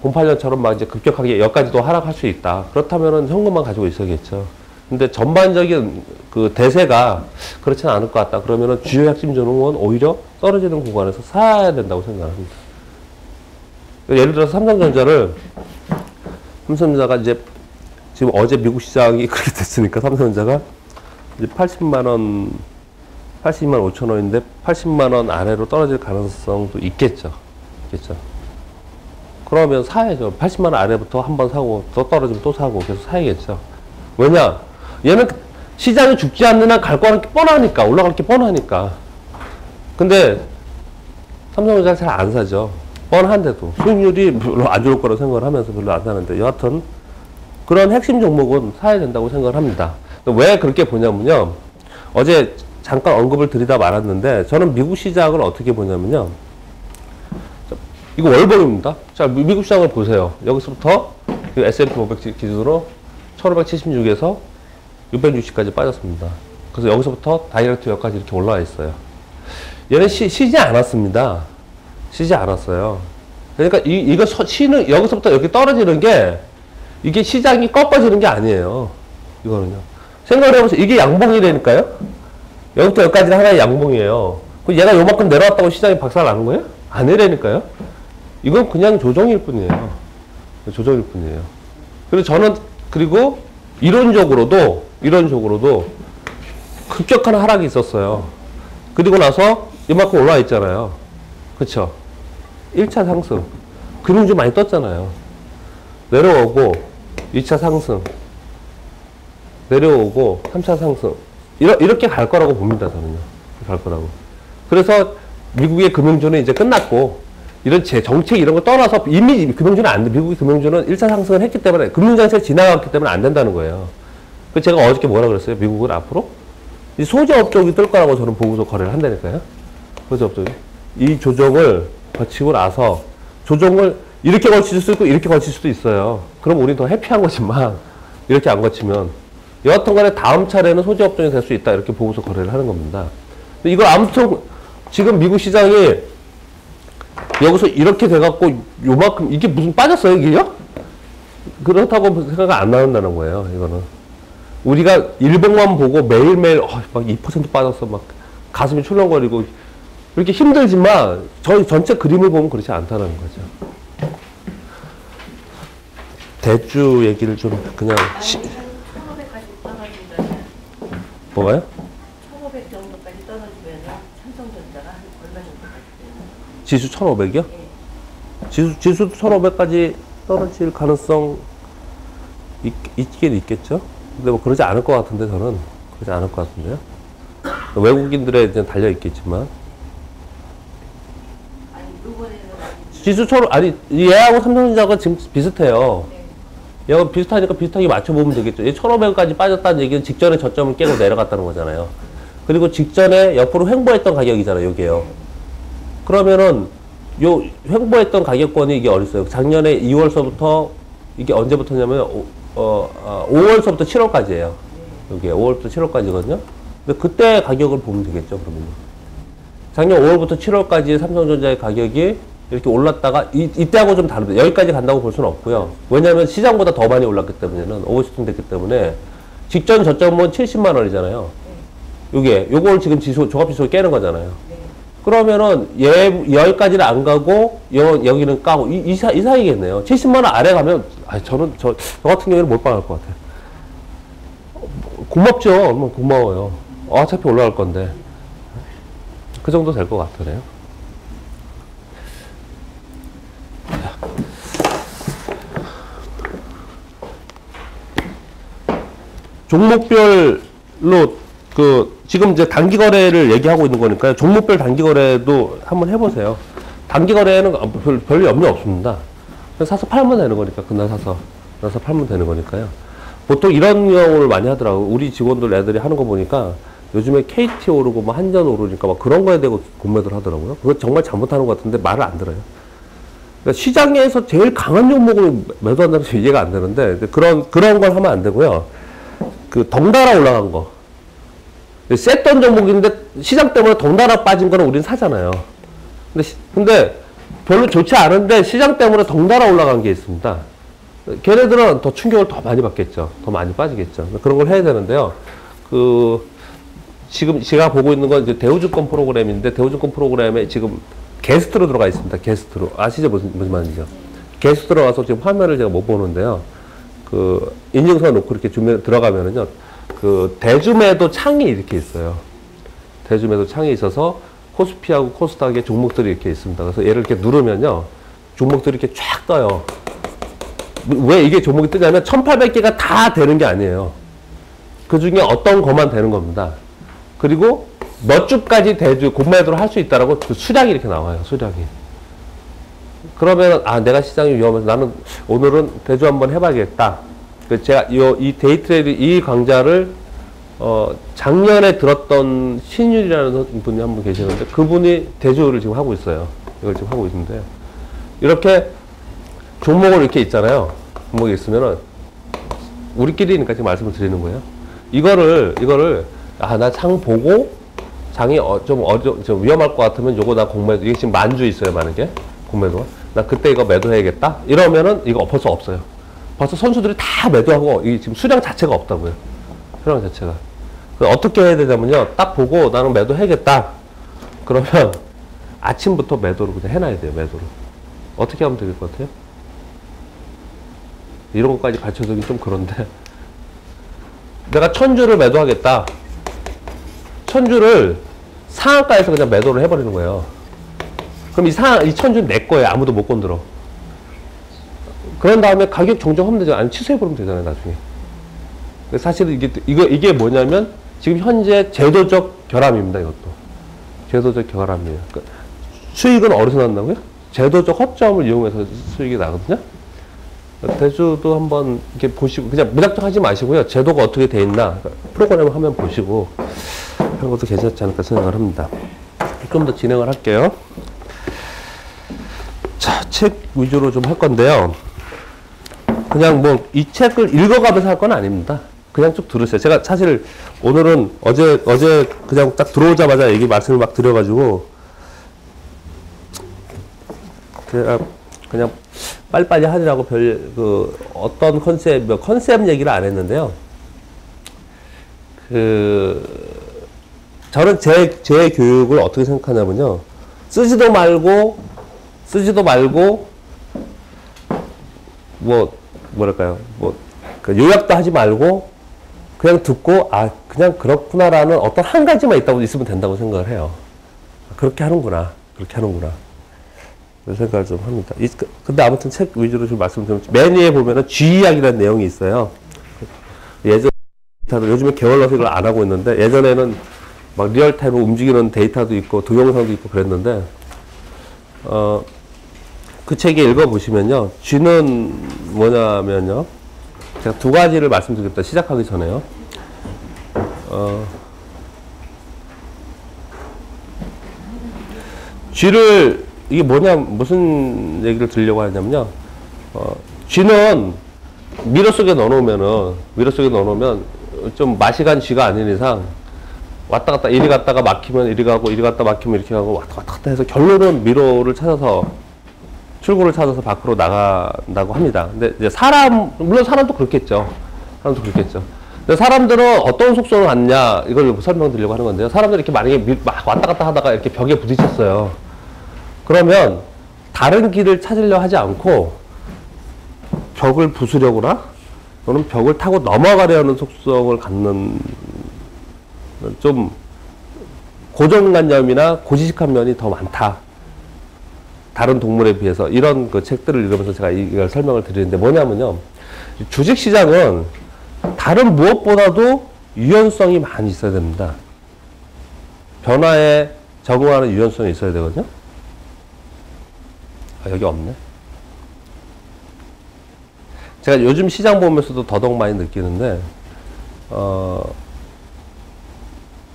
08년처럼 막 이제 급격하게 여기까지도 하락할 수 있다. 그렇다면은 현금만 가지고 있어야겠죠. 근데 전반적인 그 대세가 그렇지는 않을 것 같다. 그러면은 주요 핵심 종목은 오히려 떨어지는 구간에서 사야 된다고 생각합니다. 예를 들어서 삼성전자가 이제 지금 어제 미국 시장이 그렇게 됐으니까 삼성전자가 이제 80만 5천 원인데 80만 원 아래로 떨어질 가능성도 있겠죠. 그러면 사야죠. 80만 원 아래부터 한번 사고 또 떨어지면 또 사고 계속 사야겠죠. 왜냐? 얘는 시장이 죽지 않는 한 갈 거라는 게 뻔하니까, 올라갈 게 뻔하니까. 근데 삼성전자 잘 안 사죠. 뻔한데도 수익률이 별로 안 좋을 거라고 생각을 하면서 별로 안 사는데, 여하튼 그런 핵심 종목은 사야 된다고 생각을 합니다. 왜 그렇게 보냐면요, 어제 잠깐 언급을 드리다 말았는데, 저는 미국 시장을 어떻게 보냐면요, 이거 월봉입니다. 자, 미국 시장을 보세요. 여기서부터 S&P 500 기준으로 1576에서 660까지 빠졌습니다. 그래서 여기서부터 다이렉트 여기까지 이렇게 올라와 있어요. 얘는 쉬지 않았습니다. 쉬지 않았어요. 그러니까 이거 쉬는, 여기서부터 이렇게 떨어지는 게, 이게 시장이 꺾어지는 게 아니에요. 이거는요. 생각을 해보세요. 이게 양봉이라니까요? 여기부터 여기까지는 하나의 양봉이에요. 그럼 얘가 요만큼 내려왔다고 시장이 박살 나는 거예요? 아니라니까요? 이건 그냥 조정일 뿐이에요. 조정일 뿐이에요. 그리고 저는, 그리고 이론적으로도 급격한 하락이 있었어요. 그리고 나서 이만큼 올라와 있잖아요. 그쵸? 1차 상승. 금융주 많이 떴잖아요. 내려오고, 2차 상승. 내려오고, 3차 상승. 이렇게 갈 거라고 봅니다, 저는요. 갈 거라고. 그래서 미국의 금융주는 이제 끝났고, 이런 정책 이런 거 떠나서 이미 금융주는 안 돼. 미국의 금융주는 1차 상승을 했기 때문에, 금융장세를 지나갔기 때문에 안 된다는 거예요. 그래서 제가 어저께 뭐라 그랬어요? 미국은 앞으로 이 소재업 쪽이 뜰 거라고 저는 보고서 거래를 한다니까요. 소재업 쪽이. 이 조정을 거치고 나서, 조정을 이렇게 거칠 수도 있고 이렇게 거칠 수도 있어요. 그럼 우리 더 해피한 거지만, 이렇게 안 거치면. 여하튼 간에 다음 차례는 소재업종이 될 수 있다. 이렇게 보고서 거래를 하는 겁니다. 이거 아무튼 지금 미국 시장이 여기서 이렇게 돼갖고 요만큼, 이게 무슨 빠졌어요, 이게요? 그렇다고 생각 안 나온다는 거예요, 이거는. 우리가 일봉만 보고 매일매일, 막 2% 빠졌어, 막 가슴이 출렁거리고, 이렇게 힘들지만, 저희 전체 그림을 보면 그렇지 않다는 거죠. 대주 얘기를 좀 그냥, 1500까지 떨어진다면 뭐가요? 1500 정도까지 떨어지면 삼성전자가 한 얼마 정도까지 되나요? 지수 1500이요? 예. 지수도 1500까지 떨어질 가능성 있긴 있겠죠? 근데 뭐 그러지 않을 것 같은데, 저는. 그러지 않을 것 같은데요? 외국인들에 이제 달려있겠지만. 아니 이번에는 지수 얘하고 삼성전자가 지금 비슷해요. 얘가 비슷하니까 비슷하게 맞춰보면 되겠죠. 얘 1500까지 빠졌다는 얘기는 직전에 저점을 깨고 내려갔다는 거잖아요. 그리고 직전에 옆으로 횡보했던 가격이잖아요, 여기에요. 그러면은, 요 횡보했던 가격권이 이게 어딨어요? 작년에 2월서부터, 이게 언제부터냐면, 5월서부터 7월까지예요. 여기에 5월부터 7월까지거든요. 근데 그때 가격을 보면 되겠죠, 그러면. 작년 5월부터 7월까지 삼성전자의 가격이 이렇게 올랐다가, 이때하고 좀 다릅니다. 여기까지 간다고 볼 수는 없고요. 왜냐면 시장보다 더 많이 올랐기 때문에는, 오버슈팅 됐기 때문에, 직전 저점은 70만 원이잖아요. 요걸 지금 종합지수 깨는 거잖아요. 그러면은, 여기까지는 안 가고, 여기는 까고, 이 사이겠네요. 70만 원 아래 가면, 저 같은 경우에는 몰빵할 것 같아요. 고맙죠. 얼마나 고마워요. 어차피 올라갈 건데. 그 정도 될 것 같으네요. 종목별로 지금 이제 단기 거래를 얘기하고 있는 거니까요. 종목별 단기 거래도 한번 해보세요. 단기 거래에는 별 염려 없습니다. 그냥 사서 팔면 되는 거니까, 그날 사서 팔면 되는 거니까요. 보통 이런 경우를 많이 하더라고. 우리 직원들 애들이 하는 거 보니까 요즘에 KT 오르고 뭐 한전 오르니까 막 그런 거에 대고 공매도를 하더라고요. 그거 정말 잘못하는 것 같은데 말을 안 들어요. 그러니까 시장에서 제일 강한 종목을 매도한다는 게 이해가 안 되는데, 그런 걸 하면 안 되고요. 덩달아 올라간 거. 셌던 종목인데 시장 때문에 덩달아 빠진 거는 우린 사잖아요. 근데 별로 좋지 않은데 시장 때문에 덩달아 올라간 게 있습니다. 걔네들은 더 충격을 더 많이 받겠죠. 더 많이 빠지겠죠. 그런 걸 해야 되는데요. 지금 제가 보고 있는 건 이제 대우증권 프로그램인데, 대우증권 프로그램에 지금 게스트로 들어가 있습니다. 게스트로. 아시죠? 무슨 말인지요? 게스트로 와서 지금 화면을 제가 못 보는데요. 인증서 놓고 이렇게 들어가면은요. 대주매도 창이 이렇게 있어요. 대주매도 창이 있어서 코스피하고 코스닥의 종목들이 이렇게 있습니다. 그래서 얘를 이렇게 누르면요. 종목들이 이렇게 쫙 떠요. 왜 이게 종목이 뜨냐면 1800개가 다 되는 게 아니에요. 그 중에 어떤 것만 되는 겁니다. 그리고 몇 주까지 공매도를 할 수 있다라고 수량이 이렇게 나와요. 수량이. 그러면 내가 시장이 위험해서 나는 오늘은 대주 한번 해봐야겠다. 제가 이 데이트레이드 이 강좌를 작년에 들었던 신율이라는 분이 한 분 계시는데, 그분이 대주를 지금 하고 있어요. 이걸 지금 하고 있는데, 이렇게 종목을 이렇게 있잖아요. 종목이 있으면은 우리끼리니까 지금 말씀을 드리는 거예요. 이거를 나 장 보고 장이 좀 위험할 것 같으면 요거 나 공매도, 이게 지금 만주 있어요. 만약에 공매도가 나 그때 이거 매도해야겠다 이러면은 이거 벌써 없어요. 벌써 선수들이 다 매도하고, 이 지금 수량 자체가 없다고요. 수량 자체가. 어떻게 해야 되냐면요. 딱 보고 나는 매도해야겠다. 그러면 아침부터 매도를 그냥 해놔야 돼요. 매도를. 어떻게 하면 될 것 같아요? 이런 것까지 가르쳐주기 좀 그런데, 내가 1000주를 매도하겠다. 1000주를 상한가에서 그냥 매도를 해버리는 거예요. 그럼 이 1000주는 내 거예요. 아무도 못 건드려. 그런 다음에 가격 정정하면 되잖아요. 아니, 취소해버리면 되잖아요, 나중에. 사실은 이게 뭐냐면, 지금 현재 제도적 결함입니다, 이것도. 제도적 결함이에요. 그러니까 수익은 어디서 난다고요? 제도적 허점을 이용해서 수익이 나거든요. 대주도 한번 이렇게 보시고, 그냥 무작정 하지 마시고요. 제도가 어떻게 돼 있나, 프로그램을 한번 보시고 하는 것도 괜찮지 않을까 생각을 합니다. 좀 더 진행을 할게요. 자, 책 위주로 좀 할 건데요. 그냥 이 책을 읽어가면서 할 건 아닙니다. 그냥 쭉 들으세요. 제가 사실 오늘은 어제 그냥 딱 들어오자마자 말씀을 막 드려가지고, 그냥 빨리빨리 하느라고 어떤 컨셉 얘기를 안 했는데요. 저는 제 교육을 어떻게 생각하냐면요. 쓰지도 말고, 요약도 하지 말고, 그냥 듣고, 그냥 그렇구나라는 어떤 한 가지만 있으면 된다고 생각을 해요. 그렇게 하는구나. 그런 생각을 좀 합니다. 근데 아무튼 책 위주로 좀 말씀드리면, 맨 위에 보면은 G이야기라는 내용이 있어요. 요즘에 게을러서 이걸 안 하고 있는데, 예전에는 막 리얼타임으로 움직이는 데이터도 있고, 동영상도 있고 그랬는데, 그 책에 읽어보시면요. G는 뭐냐면요. 제가 두 가지를 말씀드리겠습니다. 시작하기 전에요. G를, 이게 무슨 얘기를 드리려고 하냐면요. G는 미러 속에 넣어놓으면 좀 맛이 간 G가 아닌 이상 왔다 갔다, 이리 갔다가 막히면 이리 가고, 이리 갔다 막히면 이렇게 가고, 왔다 갔다 해서 결론은 미러를 찾아서, 출구를 찾아서 밖으로 나간다고 합니다. 근데 이제 물론 사람도 그렇겠죠. 근데 사람들은 어떤 속성을 갖냐, 이걸 설명드리려고 하는 건데요. 사람들이 이렇게 만약에 막 왔다 갔다 하다가 이렇게 벽에 부딪혔어요. 그러면 다른 길을 찾으려 하지 않고 벽을 부수려거나 또는 벽을 타고 넘어가려는 속성을 갖는, 좀 고정관념이나 고지식한 면이 더 많다. 다른 동물에 비해서. 이런 책들을 읽으면서 제가 이걸 설명을 드리는데, 뭐냐면요. 주식시장은 다른 무엇보다도 유연성이 많이 있어야 됩니다. 변화에 적응하는 유연성이 있어야 되거든요. 아, 여기 없네. 제가 요즘 시장 보면서도 더더욱 많이 느끼는데,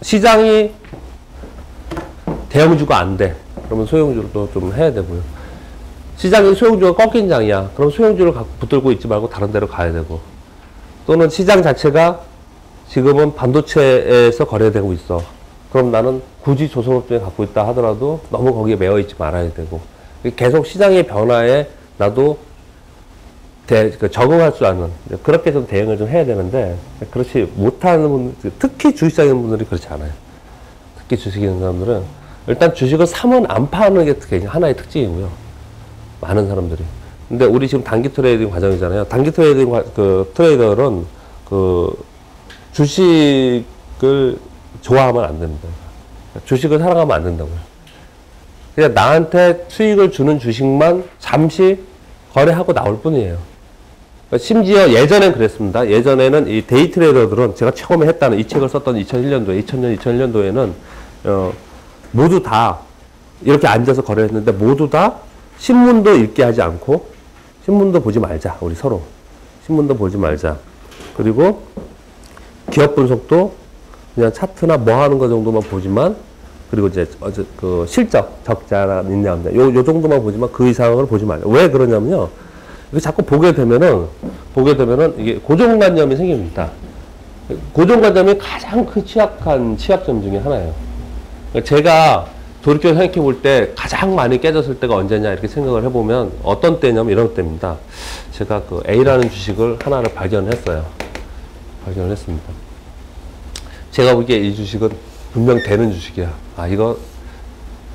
시장이 대형주가 안 돼. 그러면 소형주도 좀 해야 되고요. 시장이 소형주가 꺾인 장이야. 그럼 소형주를 갖고 붙들고 있지 말고 다른 데로 가야 되고. 또는 시장 자체가 지금은 반도체에서 거래되고 있어. 그럼 나는 굳이 조선업종에 갖고 있다 하더라도 너무 거기에 매여 있지 말아야 되고. 계속 시장의 변화에 나도 적응할 줄 아는, 그렇게 좀 대응을 좀 해야 되는데, 그렇지 못하는 분들, 특히 주식장인 분들이 그렇지 않아요. 특히 주식이 있는 사람들은 일단 주식을 사면 안 파는 게 하나의 특징이고요. 많은 사람들이. 근데 우리 지금 단기 트레이딩 과정이잖아요. 단기 트레이딩 트레이더는 주식을 좋아하면 안 됩니다. 주식을 사랑하면 안 된다고요. 그냥 나한테 수익을 주는 주식만 잠시 거래하고 나올 뿐이에요. 심지어 예전엔 그랬습니다. 예전에는 이 데이 트레이더들은 제가 처음에 했다는 이 책을 썼던 2001년도에, 2001년도에는 모두 다 이렇게 앉아서 거래했는데 모두 다 신문도 읽게 하지 않고 신문도 보지 말자. 우리 서로. 신문도 보지 말자. 그리고 기업 분석도 그냥 차트나 뭐 하는 거 정도만 보지만, 그리고 이제 그 실적, 적자나 있냐 없냐 요 정도만 보지만 그 이상을 보지 말자. 왜 그러냐면요. 이거 자꾸 보게 되면은 이게 고정관념이 생깁니다. 고정관념이 가장 큰 취약점 중에 하나예요. 제가 돌이켜 생각해 볼 때 가장 많이 깨졌을 때가 언제냐 이렇게 생각을 해보면 어떤 때냐면 이런 때입니다. 제가 그 A라는 주식을 하나를 발견했어요. 발견했습니다. 제가 보기에 이 주식은 분명 되는 주식이야. 아, 이거,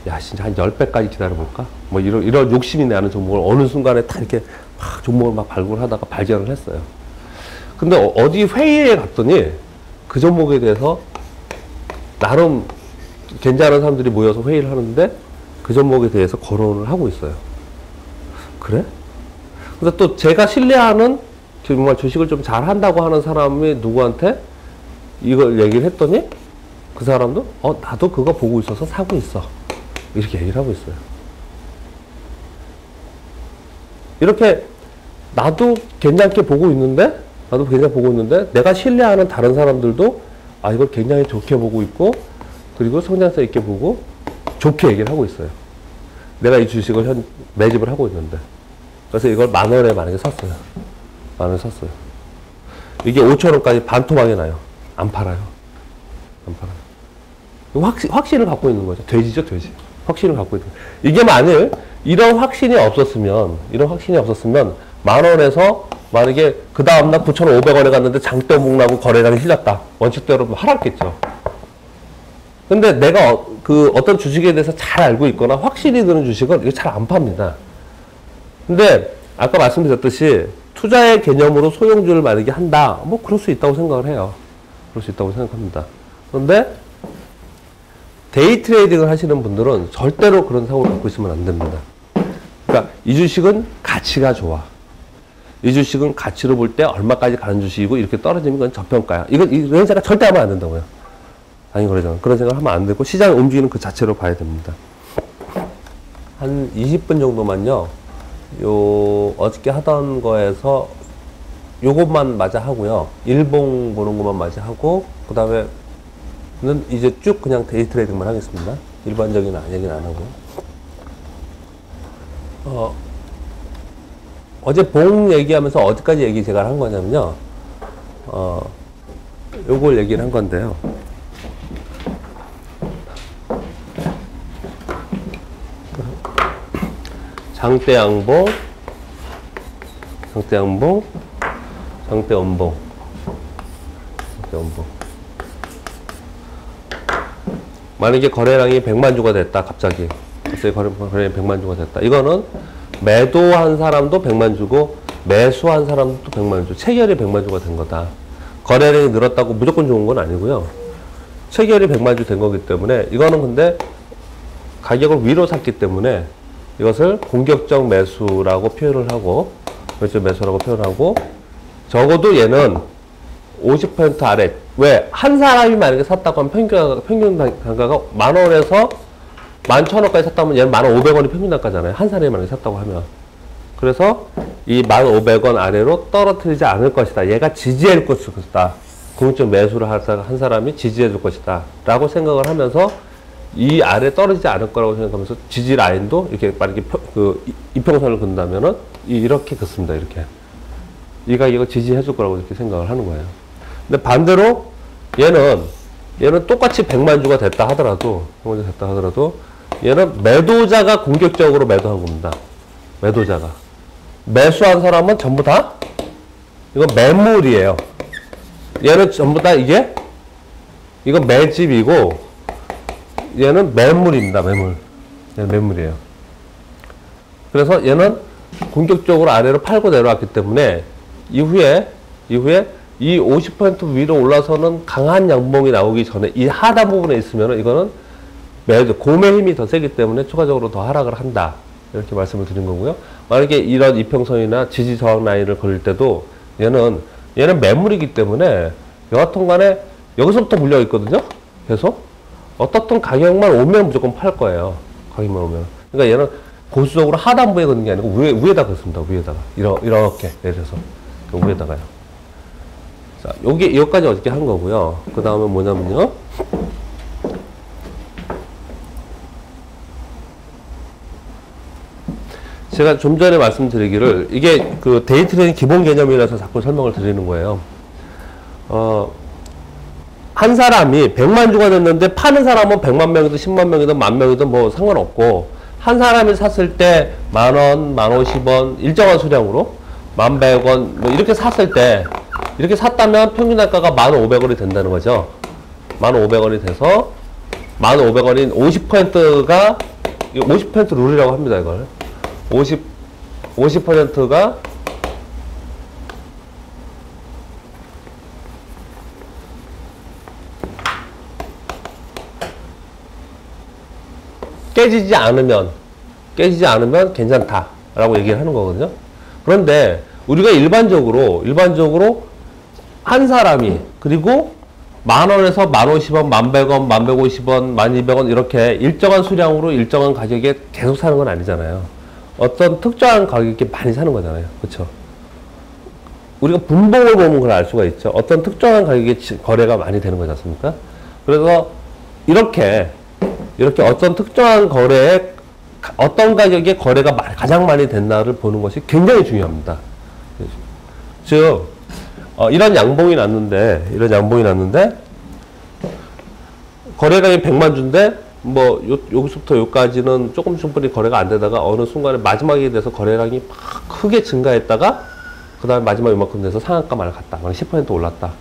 야, 진짜 한 10배까지 기다려볼까? 뭐, 이런 욕심이 나는 종목을 어느 순간에 다 이렇게 막 종목을 막 발굴하다가 발견을 했어요. 근데 어디 회의에 갔더니 그 종목에 대해서 나름 괜찮은 사람들이 모여서 회의를 하는데 그 종목에 대해서 거론을 하고 있어요. 그래? 근데 또 제가 신뢰하는 정말 주식을 좀 잘 한다고 하는 사람이 누구한테 이걸 얘기를 했더니 그 사람도 나도 그거 보고 있어서 사고 있어. 이렇게 얘기를 하고 있어요. 이렇게 나도 괜찮게 보고 있는데 내가 신뢰하는 다른 사람들도 이걸 굉장히 좋게 보고 있고 그리고 성장성 있게 보고 좋게 얘기를 하고 있어요. 내가 이 주식을 매집을 하고 있는데. 그래서 이걸 10,000원에 만약에 샀어요. 10,000원 샀어요. 이게 5,000원까지 반토막이 나요. 안 팔아요. 안 팔아요. 확신을 갖고 있는 거죠. 돼지죠, 돼지. 확신을 갖고 있는 거예요. 이게 만일 이런 확신이 없었으면 10,000원에서 만약에 그 다음날 9,500원에 갔는데 장대목 나고 거래량이 실렸다. 원칙대로 하락했겠죠. 근데 내가 어떤 주식에 대해서 잘 알고 있거나 확신이 드는 주식은 이거 잘 안 팝니다. 근데 아까 말씀드렸듯이 투자의 개념으로 소형주를 만약에 한다. 뭐 그럴 수 있다고 생각을 해요. 그럴 수 있다고 생각합니다. 그런데 데이 트레이딩을 하시는 분들은 절대로 그런 사고를 갖고 있으면 안 됩니다. 그러니까 이 주식은 가치가 좋아. 이 주식은 가치로 볼 때 얼마까지 가는 주식이고 이렇게 떨어지면 그건 저평가야. 이런 생각 절대 하면 안 된다고요. 아니 그러잖아. 그런 생각을 하면 안 되고 시장이 움직이는 그 자체로 봐야 됩니다. 한 20분 정도만요. 어저께 하던 거에서 요것만 마저 하고요. 일봉 보는 것만 마저 하고 그 다음에는 이제 쭉 그냥 데이 트레이딩만 하겠습니다. 일반적인 얘기는 안 하고. 어제 봉 얘기하면서 어디까지 얘기 제가 한 거냐면요. 요걸 얘기를 한 건데요. 장대 양봉, 장대 연봉. 만약에 거래량이 100만 주가 됐다, 갑자기 거래량이 100만 주가 됐다. 이거는 매도한 사람도 100만 주고 매수한 사람도 100만 주, 체결이 100만 주가 된 거다. 거래량이 늘었다고 무조건 좋은 건 아니고요. 체결이 100만 주 된 거기 때문에 이거는 근데 가격을 위로 샀기 때문에 이것을 공격적 매수라고 표현을 하고, 적어도 얘는 50% 아래. 왜? 한 사람이 만약에 샀다고 하면 평균 단가가 10,000원에서 11,000원까지 샀다면 얘는 15,500원이 평균 단가잖아요. 한 사람이 만약에 샀다고 하면. 그래서 이 1,500원 아래로 떨어뜨리지 않을 것이다. 얘가 지지할 것이다. 궁극적 매수를 한 사람이 지지해 줄 것이다. 라고 생각을 하면서 이 아래 떨어지지 않을 거라고 생각하면서 지지 라인도 이렇게 만약에 이평선을 그린다면은 이렇게 긋습니다. 이렇게. 이 가격을 지지해 줄 거라고 이렇게 생각을 하는 거예요. 근데 반대로 얘는 똑같이 100만 주가 됐다 하더라도 얘는 매도자가 공격적으로 매도한 겁니다. 매도자가. 매수한 사람은 전부 다 이건 매물이에요. 얘는 전부 다 이건 매집이고 얘는 매물입니다. 매물. 얘는 매물이에요. 그래서 얘는 공격적으로 아래로 팔고 내려왔기 때문에 이후에 이 50% 위로 올라서는 강한 양봉이 나오기 전에 이 하단 부분에 있으면 이거는 고매 힘이 더 세기 때문에 추가적으로 더 하락을 한다. 이렇게 말씀을 드린 거고요. 만약에 이런 이평선이나 지지 저항 라인을 그릴 때도 얘는 매물이기 때문에 여하튼 간에 여기서부터 물려 있거든요. 계속 어떻든 가격만 오면 무조건 팔 거예요. 가격만 오면. 그러니까 얘는 고수적으로 하단부에 긋는 게 아니고 위에다 긋습니다. 위에다가 이렇게 내려서 위에다가요. 자, 여기까지 어저께 한 거고요. 그 다음에 뭐냐면요. 제가 좀 전에 말씀드리기를 이게 그 데이 트레이딩 기본 개념이라서 자꾸 설명을 드리는 거예요. 한 사람이 100만 주가 됐는데 파는 사람은 100만 명이든 10만 명이든 10,000명이든 뭐 상관없고 한 사람이 샀을 때 10,000원, 10,050원 일정한 수량으로 1,100원 뭐 이렇게 샀을 때 이렇게 샀다면 평균 단가가 1,500원이 된다는 거죠. 1,500원이 돼서 1,500원인 50%가 50% 룰이라고 합니다. 이걸 50%가 깨지지 않으면 괜찮다라고 얘기를 하는 거거든요. 그런데 우리가 일반적으로 한 사람이 그리고 10,000원에서 10,050원, 1,100원, 1,150원, 1,200원 이렇게 일정한 수량으로 일정한 가격에 계속 사는 건 아니잖아요. 어떤 특정한 가격에 많이 사는 거잖아요. 그렇죠? 우리가 분봉을 보면 그걸 알 수가 있죠. 어떤 특정한 가격에 거래가 많이 되는 거지 않습니까? 그래서 이렇게 어떤 특정한 거래에 어떤 가격에 거래가 가장 많이 됐나를 보는 것이 굉장히 중요합니다. 즉 이런 양봉이 났는데 거래량이 100만 주인데 뭐 여기서부터 여기까지는 조금씩 거래가 안 되다가 어느 순간에 마지막에 돼서 거래량이 막 크게 증가했다가 그 다음에 마지막 이만큼 돼서 상한가만 갔다. 막 10% 올랐다.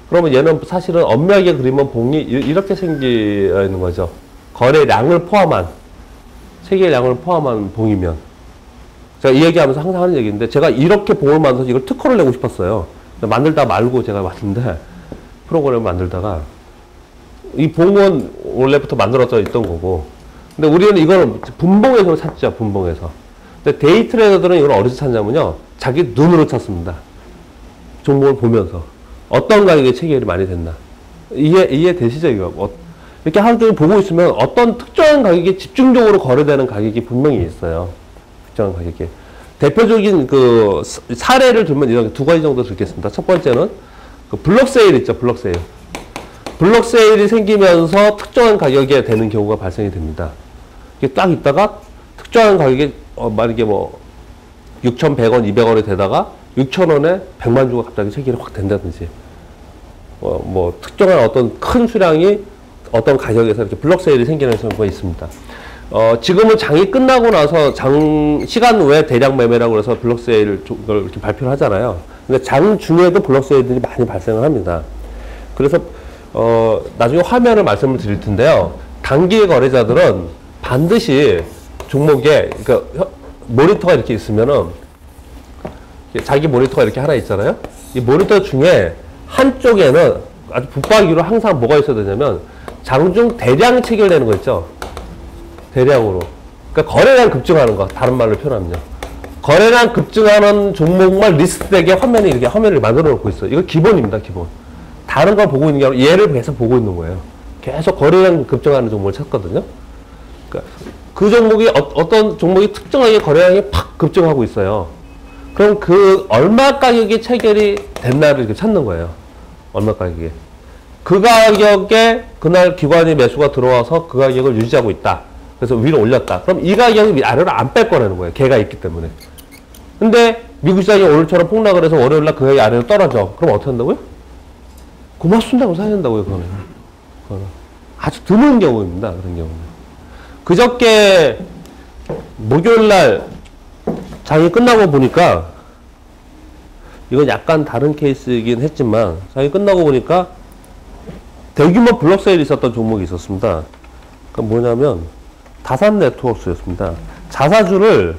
그러면 얘는 사실은 엄밀하게 그리면 봉이 이렇게 생겨 있는 거죠. 거래량을 포함한 세계의 양을 포함한 봉이면 제가 이 얘기하면서 항상 하는 얘기인데 제가 이렇게 봉을 만들어서 이걸 특허를 내고 싶었어요. 만들다 말고 제가 왔는데 프로그램을 만들다가 이 봉은 원래부터 만들어져 있던 거고 근데 우리는 이걸 분봉에서 찾죠. 분봉에서. 근데 데이 트레이더들은 이걸 어디서 찾냐면요. 자기 눈으로 찾습니다. 종목을 보면서 어떤 가격에 체결이 많이 됐나 이해되시죠? 이거 이렇게 하루 종일 보고 있으면 어떤 특정한 가격에 집중적으로 거래되는 가격이 분명히 있어요. 특정한 가격에. 대표적인 그 사례를 들면 이런 두 가지 정도 들겠습니다. 첫 번째는 그 블록 세일 있죠. 블록 세일. 블록 세일이 생기면서 특정한 가격에 되는 경우가 발생이 됩니다. 이게 딱 있다가 특정한 가격에 만약에 뭐 6,100원, 200원이 되다가 6,000원에 100만 주가 갑자기 체결이 확 된다든지 뭐 특정한 어떤 큰 수량이 어떤 가격에서 이렇게 블록 세일이 생기는 경우가 있습니다. 지금은 장이 끝나고 나서 시간 외 대량 매매라고 해서 블록 세일을 이렇게 발표를 하잖아요. 근데 장 중에도 블록 세일들이 많이 발생을 합니다. 그래서 나중에 화면을 말씀을 드릴 텐데요. 단기 거래자들은 반드시 종목에 그러니까 모니터가 이렇게 있으면은 자기 모니터가 이렇게 하나 있잖아요. 이 모니터 중에 한쪽에는 아주 붙박이로 항상 뭐가 있어야 되냐면 장중 대량 체결되는 거 있죠. 대량으로. 그러니까 거래량 급증하는 거. 다른 말로 표현하면요. 거래량 급증하는 종목만 리스트되게 화면이 이렇게 화면을 만들어 놓고 있어요. 이거 기본입니다, 기본. 다른 걸 보고 있는 게 아니라 얘를 계속 보고 있는 거예요. 계속 거래량 급증하는 종목을 찾거든요. 그러니까 그 종목이 어떤 종목이 특정하게 거래량이 팍 급증하고 있어요. 그럼 그 얼마 가격이 체결이 됐나를 이렇게 찾는 거예요. 얼마 가격에. 그 가격에 그날 기관이 매수가 들어와서 그 가격을 유지하고 있다. 그래서 위로 올렸다. 그럼 이 가격이 아래로 안 뺄 거라는 거예요. 걔가 있기 때문에. 근데 미국 시장이 오늘처럼 폭락을 해서 월요일날 그 가격이 아래로 떨어져. 그럼 어떻게 한다고요? 고맙습니다. 사야 된다고요. 그거는 아주 드문 경우입니다. 그런 경우는. 그저께 목요일날 장이 끝나고 보니까 이건 약간 다른 케이스이긴 했지만 장이 끝나고 보니까 대규모 블록 세일이 있었던 종목이 있었습니다. 그러니까 뭐냐면 다산 네트워크스였습니다. 자사주를